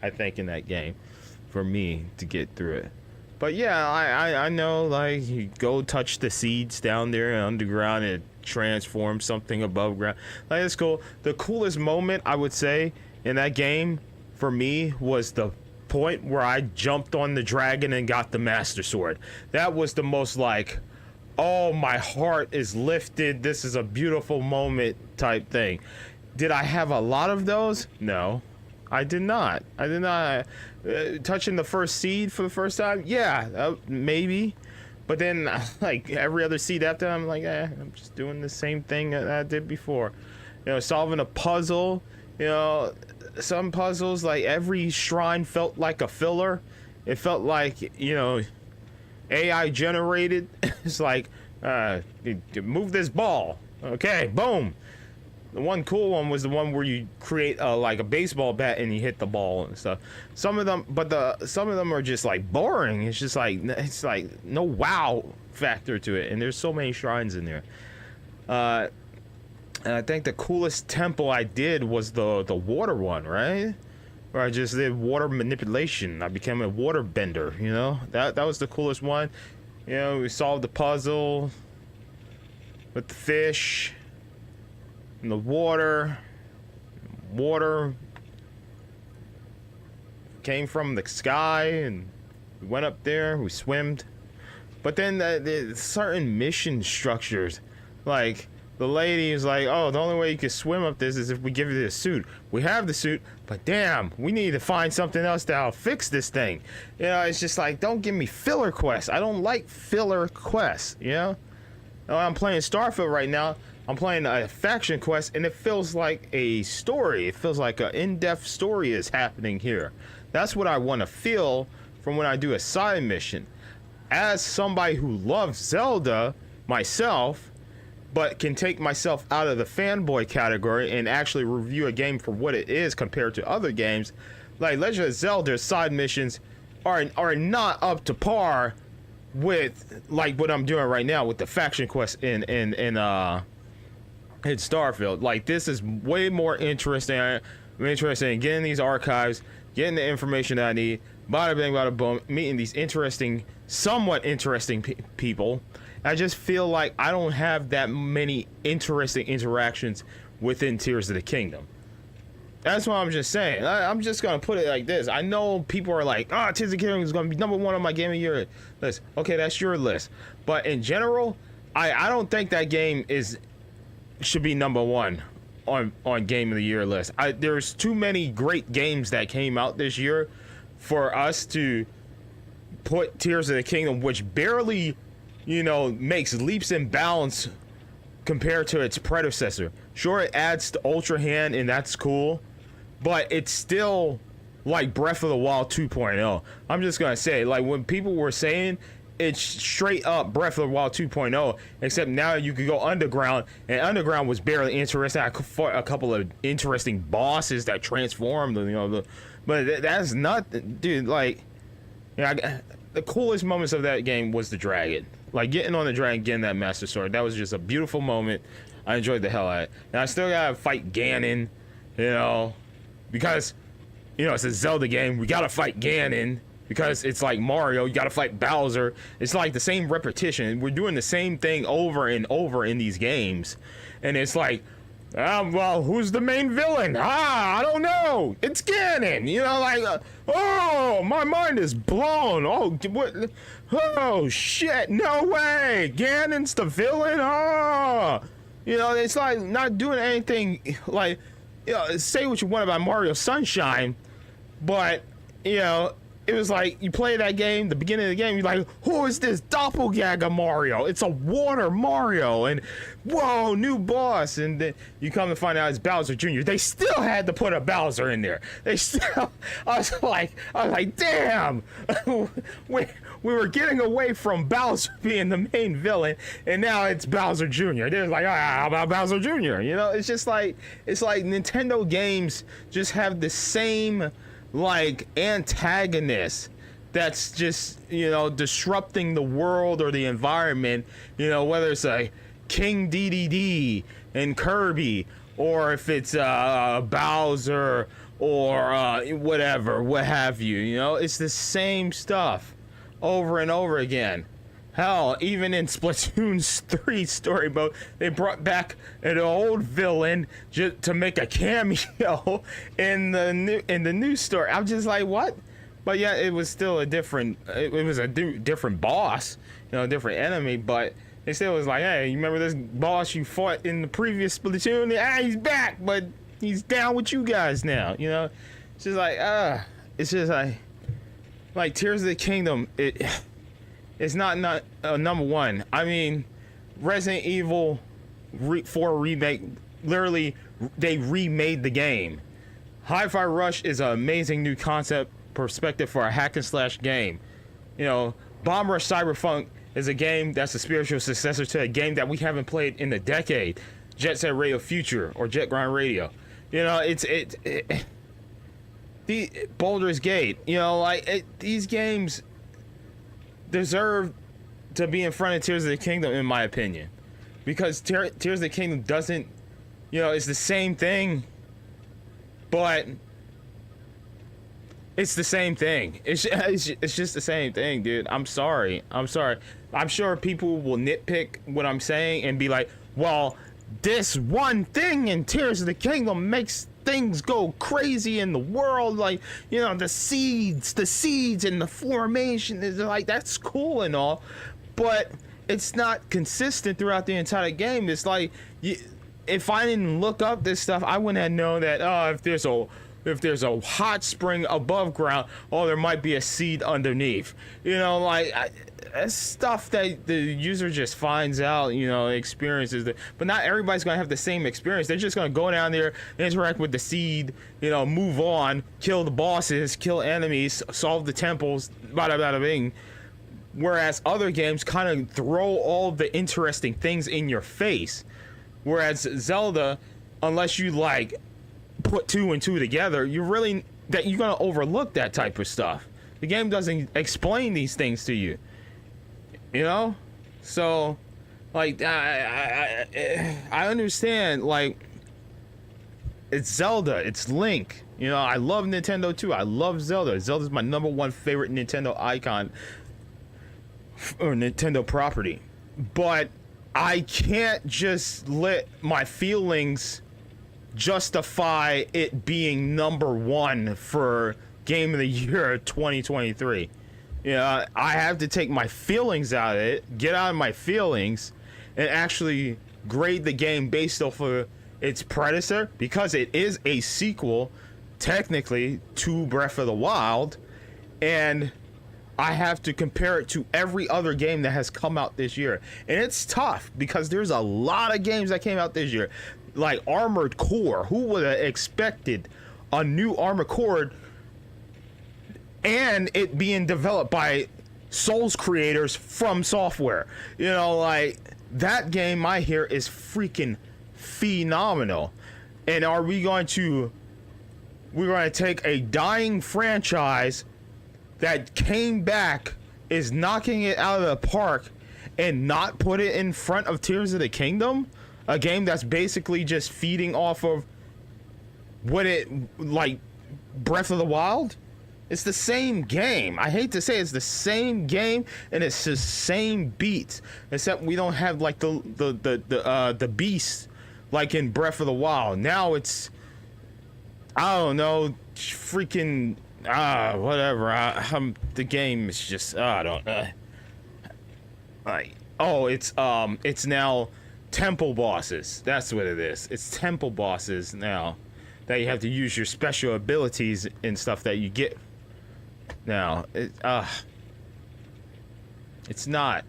I think, in that game for me to get through it. But yeah, I know, like, you go touch the seeds down there underground and transform something above ground. Like, it's cool. The coolest moment, I would say, in that game for me was the point where I jumped on the dragon and got the Master Sword. That was the most, like, oh, my heart is lifted, this is a beautiful moment type thing. Did I have a lot of those? No, I did not. Touching the first seed for the first time? Yeah, maybe. But then, like, every other seed after, I'm like, I'm just doing the same thing that I did before. Solving a puzzle. Some puzzles, like, every shrine felt like a filler. It felt like, AI generated. It's like, move this ball. Okay, boom. The one cool one was the one where you create like a baseball bat and you hit the ball and stuff. Some of them are just like boring. It's like no wow factor to it. And there's so many shrines in there. And I think the coolest temple I did was the water one, right? Where I just did water manipulation. I became a water bender, That was the coolest one. We solved the puzzle with the fish and the water. Water came from the sky and we went up there, we swimmed. But then the certain mission structures, like, the lady is like, oh, the only way you can swim up this is if we give you the suit. We have the suit, but damn, we need to find something else that'll fix this thing. It's just like, don't give me filler quests. I don't like filler quests, I'm playing Starfield right now. I'm playing a faction quest, and it feels like a story. It feels like an in-depth story is happening here. That's what I want to feel from when I do a side mission. As somebody who loves Zelda myself, but can take myself out of the fanboy category and actually review a game for what it is compared to other games, like Legend of Zelda's side missions are not up to par with like what I'm doing right now with the faction quest in Starfield. Like, this is way more interesting. I'm interested in getting these archives, getting the information that I need, bada bing, bada boom, meeting these somewhat interesting people. I just feel like I don't have that many interesting interactions within Tears of the Kingdom. That's what I'm just saying. I'm just going to put it like this. I know people are like, Tears of the Kingdom is going to be #1 on my Game of the Year list. Okay, that's your list. But in general, I don't think that game should be #1 on Game of the Year list. There's too many great games that came out this year for us to put Tears of the Kingdom, which barely makes leaps and bounds compared to its predecessor. Sure, it adds to Ultra Hand, and that's cool, but it's still like Breath of the Wild 2.0. I'm just gonna say, like, when people were saying it's straight up Breath of the Wild 2.0, except now you could go underground, and underground was barely interesting. I fought a couple of interesting bosses that transformed, but that's not, dude. Like, the coolest moments of that game was the dragon. Like, getting on the dragon, getting that Master Sword. That was just a beautiful moment. I enjoyed the hell out of it. And I still gotta fight Ganon, because, it's a Zelda game. We gotta fight Ganon, because it's like Mario. You gotta fight Bowser. It's like the same repetition. We're doing the same thing over and over in these games. And it's like, well, who's the main villain? I don't know. It's Ganon. Oh, my mind is blown. Oh, what? Oh, shit. No way. Ganon's the villain. Oh, it's like not doing anything like you know, say what you want about Mario Sunshine, but you know, it was like you play that game, the beginning of the game, you're like, who is this doppelganger Mario? It's a water Mario, and whoa, new boss. And then you come to find out it's Bowser Jr. They still had to put a Bowser in there. They still, I was like, damn, we were getting away from Bowser being the main villain, and now it's Bowser Jr. They're like, how about Bowser Jr.? You know, it's just like, it's like Nintendo games just have the same like antagonist that's just, you know, disrupting the world or the environment, you know, whether it's a King DDD and Kirby, or if it's Bowser or whatever, what have you, you know, it's the same stuff over and over again. Hell, even in Splatoon 3 story mode, they brought back an old villain just to make a cameo in the new story. I'm just like, what? But yeah, it was still a different. It was a different boss, you know, a different enemy. But they still was like, hey, you remember this boss you fought in the previous Splatoon? He's back, but he's down with you guys now. You know, it's just like, it's just like Tears of the Kingdom. It's not number one. I mean, Resident Evil 4 remake, literally, they remade the game. Hi-Fi Rush is an amazing new concept perspective for a hack and slash game. You know, Bomb Rush Cyberpunk is a game that's a spiritual successor to a game that we haven't played in a decade, Jet Set Radio Future or Jet Grind Radio. You know, the Baldur's Gate. You know, like these games deserve to be in front of Tears of the Kingdom, in my opinion, because Tears of the Kingdom doesn't, you know, it's the same thing, but it's the same thing. It's just the same thing, dude. I'm sorry. I'm sure people will nitpick what I'm saying and be like, well, this one thing in Tears of the Kingdom makes things go crazy in the world, like, you know, the seeds and the formation is like, that's cool and all, but it's not consistent throughout the entire game. It's like, if I didn't look up this stuff, I wouldn't have known that if there's a hot spring above ground, there might be a seed underneath. You know, like that's stuff that the user just finds out, you know, experiences. But not everybody's gonna have the same experience. They're just gonna go down there, interact with the seed, you know, move on, kill the bosses, kill enemies, solve the temples, bada bada bing. Whereas other games kind of throw all the interesting things in your face. Whereas Zelda, unless you like put 2 and 2 together, you're gonna overlook that type of stuff. The game doesn't explain these things to you, you know. So like I understand, like, it's Zelda, it's Link, you know. I love Nintendo too. I love Zelda's my #1 favorite Nintendo icon or Nintendo property, but I can't just let my feelings justify it being #1 for Game of the Year 2023. You know, I have to take my feelings out of it, get out of my feelings, and actually grade the game based off of its predecessor, because it is a sequel technically to Breath of the Wild, and I have to compare it to every other game that has come out this year. And it's tough because there's a lot of games that came out this year, like Armored Core. Who would have expected a new Armored Core and it being developed by Souls creators from Software? You know, like, that game I hear is freaking phenomenal. And are we going to take a dying franchise that came back, is knocking it out of the park, and not put it in front of Tears of the Kingdom? A game that's basically just feeding off of like Breath of the Wild? It's the same game. I hate to say it's the same game, and it's the same beats, except we don't have like the beast like in Breath of the Wild. Now it's, I don't know, freaking whatever. The game is just, I don't know. It's now temple bosses. That's what it is. It's temple bosses now. that you have to use your special abilities and stuff that you get. Now, it's not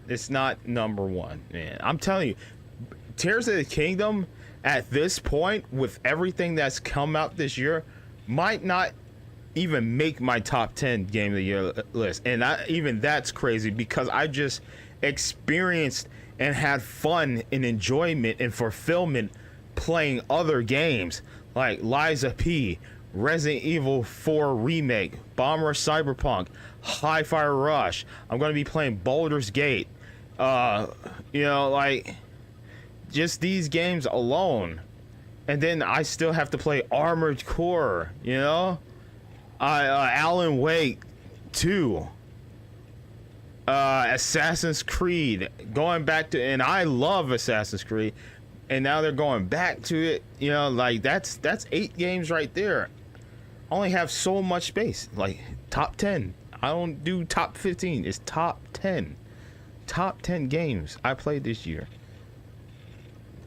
number one, man. I'm telling you, Tears of the Kingdom at this point, with everything that's come out this year, might not even make my top 10 game of the year list. And even that's crazy, because I just experienced and had fun and enjoyment and fulfillment playing other games like Liza P, Resident Evil 4 Remake, Bomber Cyberpunk, Hi-Fi Rush. I'm going to be playing Baldur's Gate. You know, like, just these games alone. And then I still have to play Armored Core, you know? Alan Wake 2. Assassin's Creed. Going back to, and I love Assassin's Creed. And now they're going back to it. You know, like, that's 8 games right there. I only have so much space. Like, top 10. I don't do top 15. It's top 10. Top 10 games I played this year.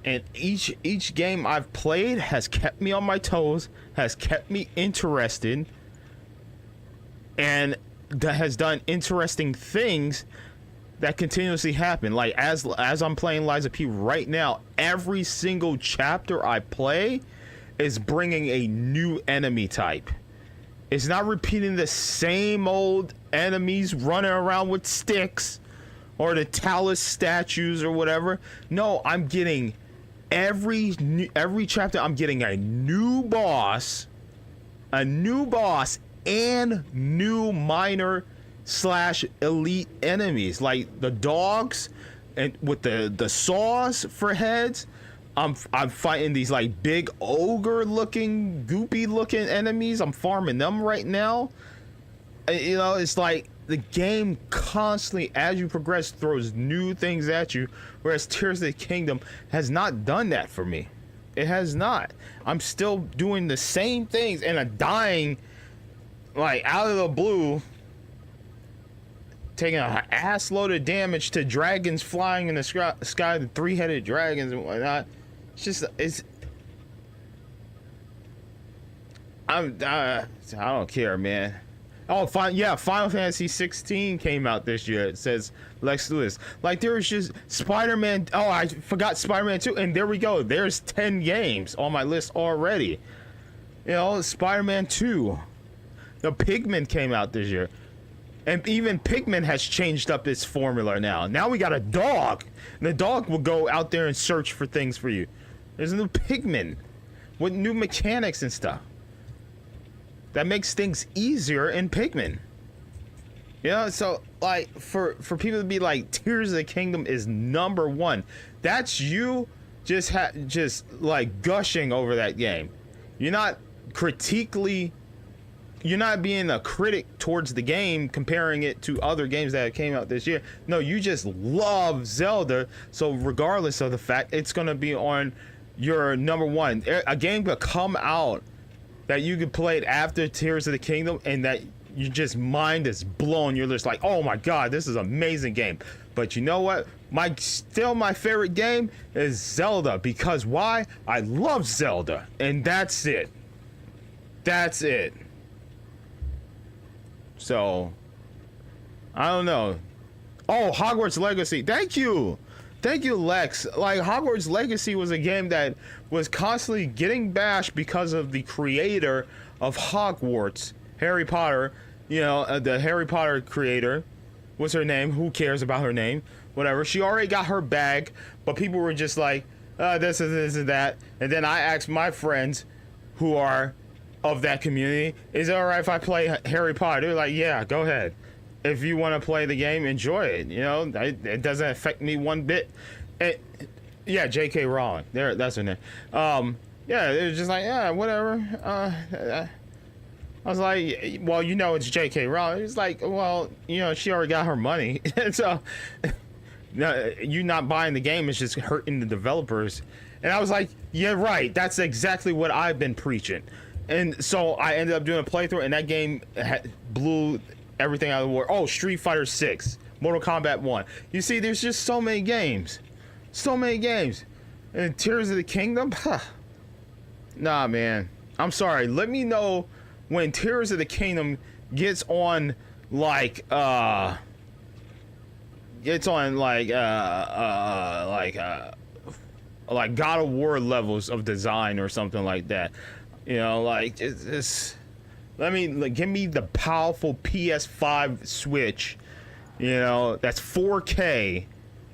And each game I've played has kept me on my toes, has kept me interested, and that has done interesting things that continuously happen. Like, as I'm playing Liza P right now, every single chapter I play is bringing a new enemy type. It's not repeating the same old enemies running around with sticks or the Talus statues or whatever. No, I'm getting every chapter. I'm getting a new boss, and new minor / elite enemies, like the dogs and with the saws for heads. I'm fighting these like big ogre looking, goopy looking enemies. I'm farming them right now. You know, it's like the game constantly, as you progress, throws new things at you, whereas Tears of the Kingdom has not done that for me. It has not. I'm still doing the same things, and I'm dying like out of the blue, taking an ass load of damage to dragons flying in the sky, the 3-headed dragons and whatnot. I don't care, man. Oh, Final Fantasy 16 came out this year. It says Lex Lewis. Like, there was just Spider-Man. Oh, I forgot Spider-Man 2. And there we go. There's 10 games on my list already. You know, Spider-Man 2. The Pikmin came out this year. And even Pikmin has changed up its formula now. Now we got a dog. And the dog will go out there and search for things for you. There's a new Pikmin with new mechanics and stuff. That makes things easier in Pikmin. You know, so like for people to be like Tears of the Kingdom is number one, that's you just like gushing over that game. You're not being a critic towards the game, comparing it to other games that came out this year. No, you just love Zelda. So regardless of the fact, it's gonna be on your number one. A game could come out that you could play it after Tears of the Kingdom, and that you just mind is blown. You're just like, oh my god, this is an amazing game. But you know what? My favorite game is Zelda, because why? I love Zelda, and that's it. That's it. So, I don't know. Oh, Hogwarts Legacy. Thank you, Lex. Like, Hogwarts Legacy was a game that was constantly getting bashed because of the creator of Hogwarts, Harry Potter. You know, the Harry Potter creator. What's her name? Who cares about her name? Whatever. She already got her bag, but people were just like, this and that. And then I asked my friends who are of that community, is it all right if I play Harry Potter? They're like, yeah, go ahead. If you want to play the game, enjoy it. You know, it doesn't affect me one bit. Yeah, J.K. Rowling. That's her name. Yeah, it was just like, yeah, whatever. I was like, well, you know, it's J.K. Rowling. It's like, well, you know, she already got her money. So, no, you not buying the game is just hurting the developers. And I was like, yeah, right. That's exactly what I've been preaching. And so I ended up doing a playthrough, and that game blew everything out of the water. Oh, Street Fighter 6, Mortal Kombat 1. You see, there's just so many games. So many games. And Tears of the Kingdom? Huh. Nah, man. I'm sorry. Let me know when Tears of the Kingdom gets on like God of War levels of design or something like that. You know, like it's give me the powerful PS5 Switch, you know, that's 4K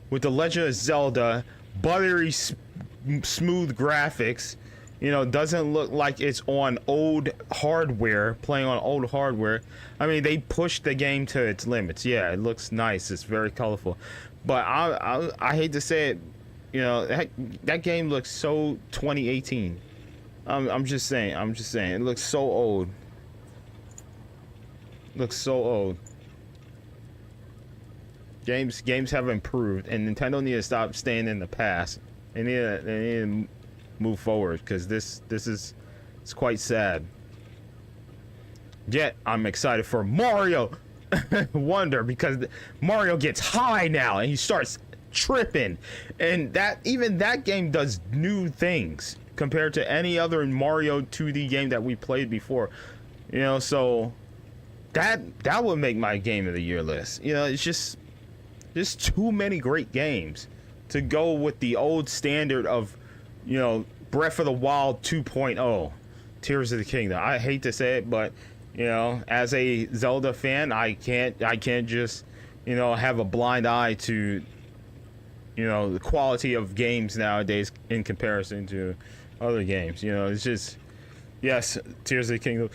with the Legend of Zelda, buttery smooth graphics, you know, doesn't look like it's on old hardware, playing on old hardware. I mean, they pushed the game to its limits. Yeah, it looks nice. It's very colorful. But I hate to say it, you know, that game looks so 2018. I'm just saying. It looks so old. Looks so old. Games have improved, and Nintendo need to stop staying in the past. They need to move forward, because it's quite sad. Yet I'm excited for Mario Wonder, because Mario gets high now and he starts tripping, and even that game does new things compared to any other Mario 2D game that we played before. You know, so that would make my game of the year list. You know, it's just there's too many great games to go with the old standard of, you know, Breath of the Wild 2.0, Tears of the Kingdom. I hate to say it, but you know, as a Zelda fan, I can't just, you know, have a blind eye to, you know, the quality of games nowadays in comparison to other games. You know, it's just, yes, Tears of the Kingdom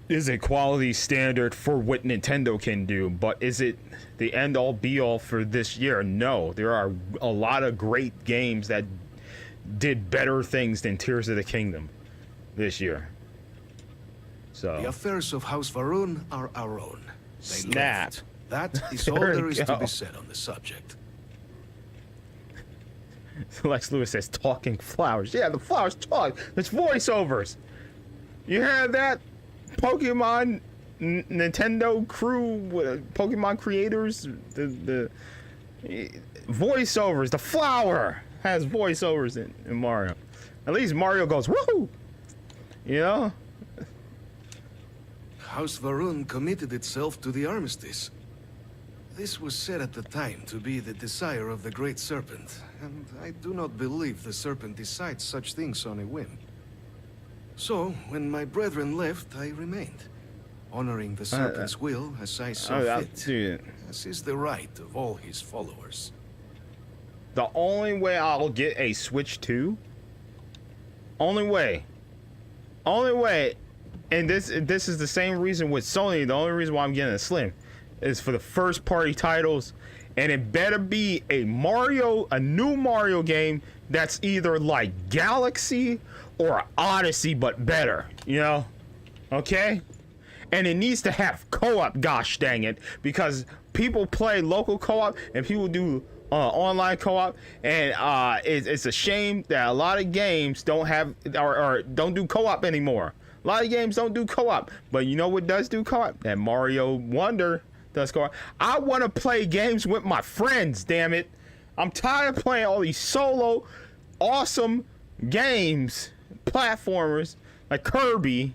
is a quality standard for what Nintendo can do, but is it the end all be all for this year? No, there are a lot of great games that did better things than Tears of the Kingdom this year. So the affairs of House Varun are our own. They snap. Left. That is all there is to be said on the subject. Lex Lewis says talking flowers. Yeah, the flowers talk. There's voiceovers. You heard that? Pokemon Nintendo crew, Pokemon creators, the voiceovers. The flower has voiceovers in Mario. At least Mario goes woohoo. You know. House Varun committed itself to the armistice. This was said at the time to be the desire of the Great Serpent, and I do not believe the Serpent decides such things on a whim. So, when my brethren left, I remained, honoring the Serpent's will as I saw fit, as is the right of all his followers. The only way I'll get a Switch 2, only way, and this is the same reason with Sony, the only reason why I'm getting a Slim, is for the first party titles, and it better be a new Mario game that's either like Galaxy or Odyssey but better, you know? Okay? And it needs to have co-op, gosh dang it, because people play local co-op and people do online co-op, and it's a shame that a lot of games don't have or don't do co-op anymore. A lot of games don't do co-op, but you know what does do co-op? That Mario Wonder does co-op. I want to play games with my friends, damn it. I'm tired of playing all these solo awesome games, platformers like Kirby.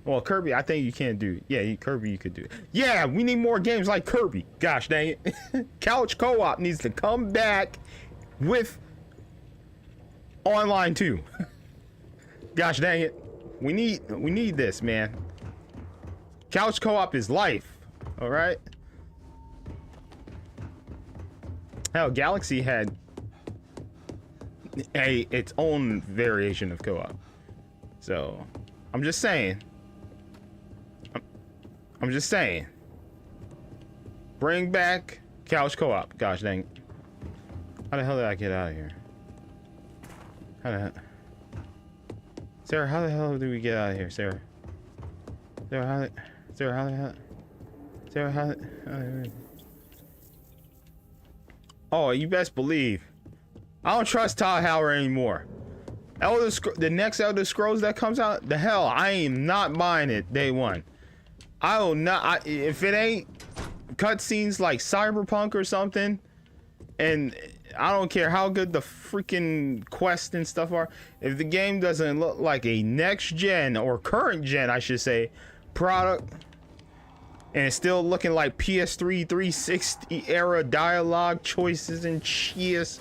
Well, Kirby, I think you can't do. Yeah, Kirby, you could do. Yeah, we need more games like Kirby. Gosh dang it. Couch co-op needs to come back with online too. Gosh dang it. We need this, man. Couch co-op is life. All right. Hell, Galaxy had its own variation of co-op. So, I'm just saying. I'm just saying. Bring back couch co-op. Gosh dang. How the hell did I get out of here? Sarah, how the hell do we get out of here, Sarah? Sarah, how the Oh, you best believe. I don't trust Todd Howard anymore. The next Elder Scrolls that comes out, the hell, I am not buying it day one. I will not. If it ain't cutscenes like Cyberpunk or something, and I don't care how good the freaking quests and stuff are. If the game doesn't look like a next gen or current gen, I should say, product, and it's still looking like PS3 360 era dialogue choices and shit,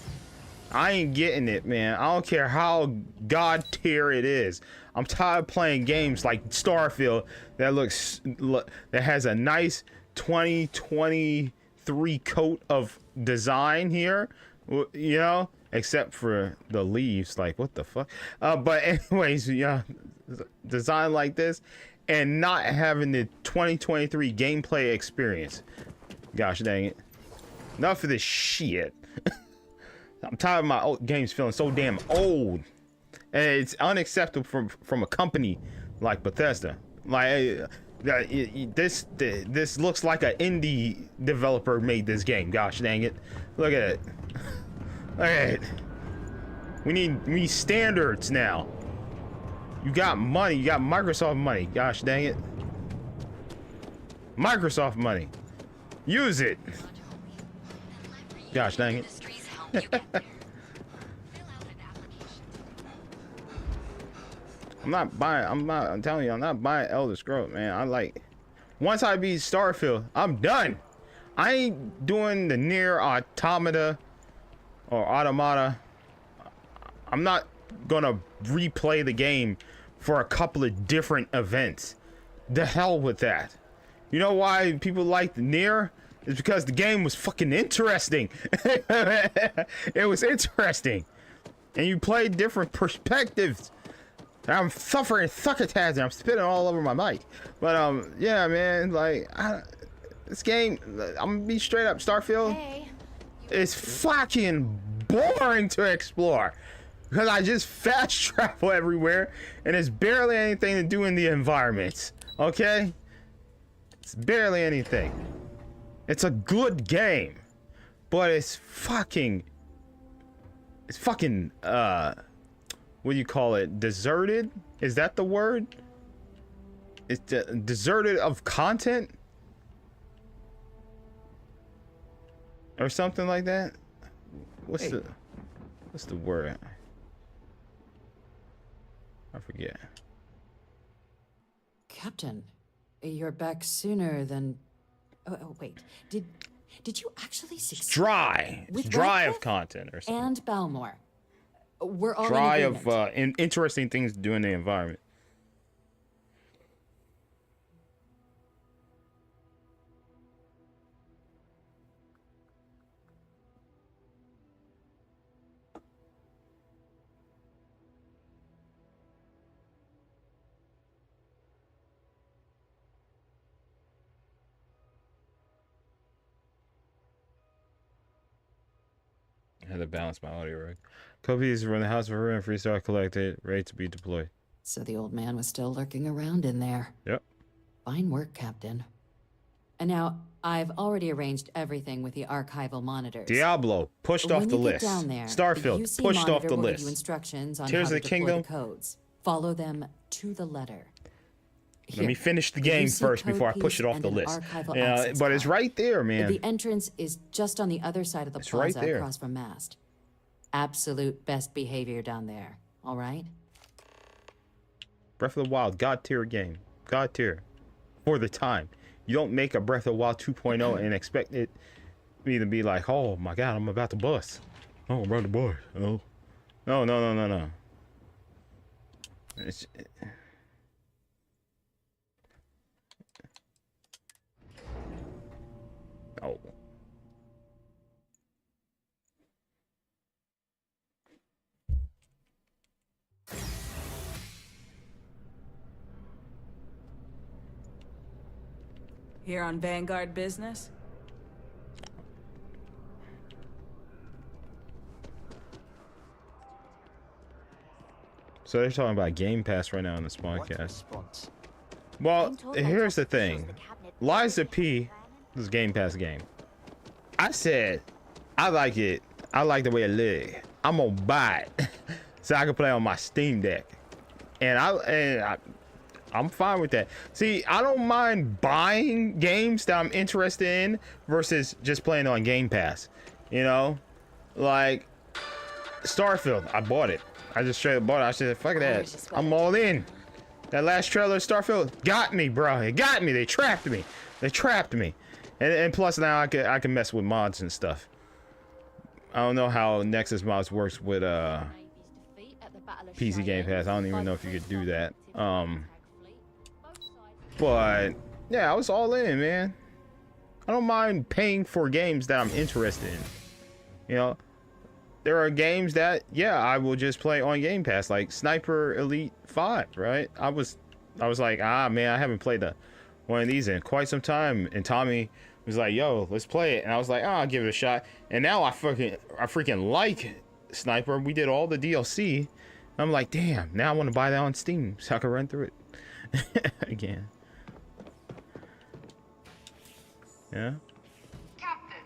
I ain't getting it, man. I don't care how god tier it is. I'm tired of playing games like Starfield that has a nice 2023 coat of design here, you know, except for the leaves. Like, what the fuck? But anyways, yeah, design like this and not having the 2023 gameplay experience. Gosh dang it. Enough of this shit. I'm tired of my old games feeling so damn old. And it's unacceptable from a company like Bethesda. Like this looks like an indie developer made this game. Gosh dang it. Look at it. Look at it. We need standards now. You got money. You got Microsoft money. Gosh dang it. Microsoft money. Use it. Gosh dang it. I'm telling you, I'm not buying Elder Scrolls, man. Once I beat Starfield, I'm done. I ain't doing the Nier Automata or Automata. I'm not gonna replay the game for a couple of different events. The hell with that. You know why people like the Nier? It's because the game was fucking interesting. It was interesting. And you played different perspectives. I'm suffering succotash and I'm spitting all over my mic. But yeah, man, like this game, I'm gonna be straight up, Starfield is fucking boring to explore. Because I just fast travel everywhere and there's barely anything to do in the environments. Okay? It's barely anything. It's a good game, but it's fucking what do you call it? Deserted? Is that the word? It's deserted of content? Or something like that? What's the word? I forget. Captain, you're back sooner than... Oh, wait. Did you actually succeed? It's dry. It's dry of content or something. And Balmore. We're all dry in of interesting things to do in the environment. I had to balance my audio rig. Copies from the House of Ruin Freestar collected, ready to be deployed. So the old man was still lurking around in there. Yep. Fine work, Captain. And now, I've already arranged everything with the archival monitors. Diablo, pushed off the list. Down there, Starfield, the UC pushed off the will give list. You instructions on Tears how of to the Kingdom. deploy the codes. Follow them to the letter. Let me finish the game first before I push it off the list. Yeah, but it's right there, man. The entrance is just on the other side of the plaza right across from Mast. Absolute best behavior down there, all right? Breath of the Wild, God tier game. God tier. For the time. You don't make a Breath of the Wild 2.0 and expect it me to be like, oh my god, I'm about to bust. Oh, I'm about to bust. Oh. No. It's... Oh. Here on Vanguard business? So they're talking about Game Pass right now in this podcast. Well, here's the thing. Liza P, this Game Pass game. I said, I like it. I like the way it looks. I'm gonna buy it so I can play on my Steam Deck. And I'm fine with that. See, I don't mind buying games that I'm interested in versus just playing on Game Pass. You know, Like Starfield, I bought it. I just straight up bought it. I said, fuck that. I'm all in. That last trailer, Starfield, got me, bro. It got me. They trapped me. They trapped me. And plus now I can mess with mods and stuff. I don't know how Nexus mods works with PC Game Pass. I don't even know if you could do that. But yeah, I was all in, man. I don't mind paying for games that I'm interested in. You know, there are games that, yeah, I will just play on Game Pass, like Sniper Elite 5, right? I was like, man, I haven't played one of these in quite some time. And Tommy was like, yo, let's play it. And I was like, I'll give it a shot. And now I freaking like Sniper. We did all the DLC. I'm like, damn, now I want to buy that on Steam so I can run through it again. Yeah. Captain,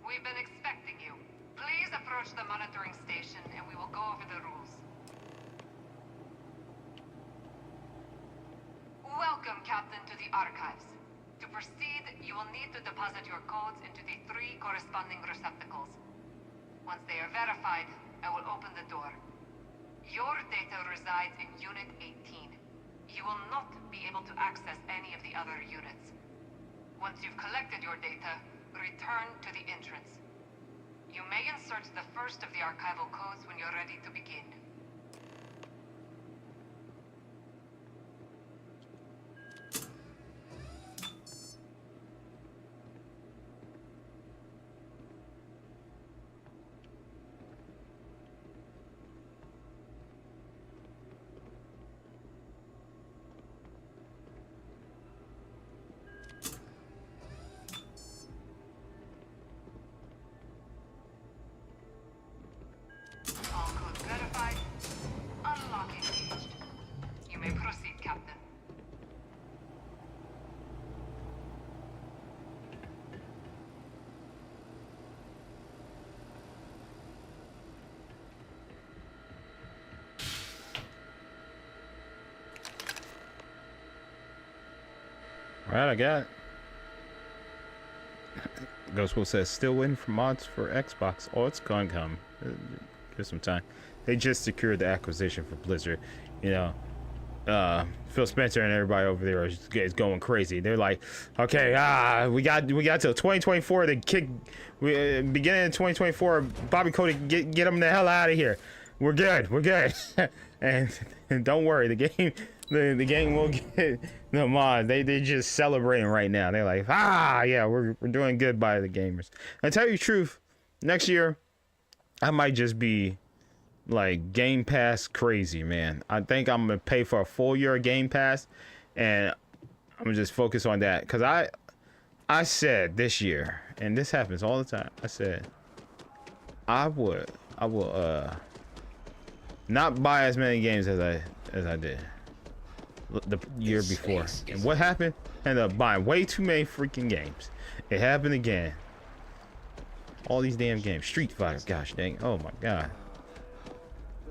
we've been expecting you. Please approach the monitoring station and we will go over the rules. Welcome, Captain, to the archives. To proceed, you will need to deposit your codes into the 3 corresponding receptacles. Once they are verified, I will open the door. Your data resides in Unit 18. You will not be able to access any of the other units. Once you've collected your data, return to the entrance. You may insert the first of the archival codes when you're ready to begin. All codes verified. Unlock engaged. You may proceed, Captain. Alright, I got it. Ghostwood says, still waiting for mods for Xbox. Oh, it's gonna come. Give some time. They just secured the acquisition for Blizzard. You know, Phil Spencer and everybody over there is going crazy. They're like, okay, we got till 2024 to kick. Beginning of 2024, Bobby Cody, get them the hell out of here. We're good. and don't worry, the game will get the mod. They just celebrating right now. They're like, yeah, we're doing good by the gamers. I tell you the truth, next year I might just be like Game Pass crazy, man. I think I'm gonna pay for a full year of Game Pass, and I'm gonna just focus on that. Cause I said this year, and this happens all the time. I said I will not buy as many games as I did the year before. And what happened? Ended up buying way too many freaking games. It happened again. All these damn games. Street Fighter, gosh dang. Oh my god.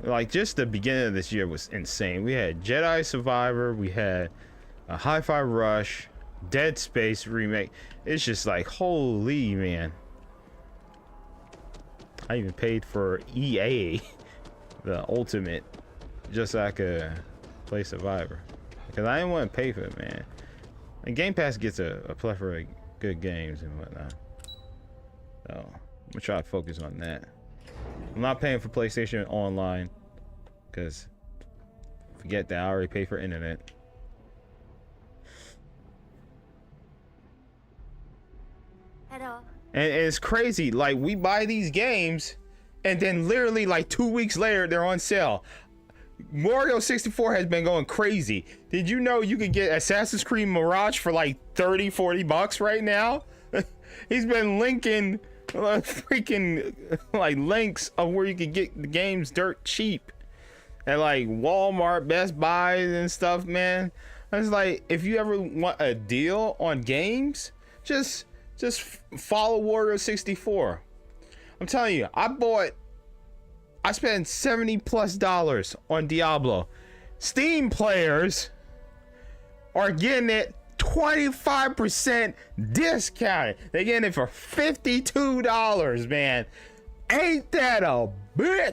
Like, just the beginning of this year was insane. We had Jedi Survivor, we had a Hi-Fi Rush, Dead Space remake. It's just like, holy man. I even paid for EA, the Ultimate, just so I could play Survivor. Because I didn't want to pay for it, man. And Game Pass gets a plethora of good games and whatnot. So, I'm gonna try to focus on that. I'm not paying for PlayStation Online, because forget that, I already pay for internet. Hello. And it's crazy, like, we buy these games and then literally like 2 weeks later they're on sale. Mario 64 has been going crazy. Did you know you could get Assassin's Creed Mirage for like 30-40 bucks right now? He's been linking freaking like links of where you could get the games dirt cheap at like Walmart, Best Buy and stuff, man. I was like, if you ever want a deal on games, just follow Wario 64. I'm telling you, I spent $70+ on Diablo. Steam players are getting it 25% discounted. They're getting it for $52, man. Ain't that a bitch?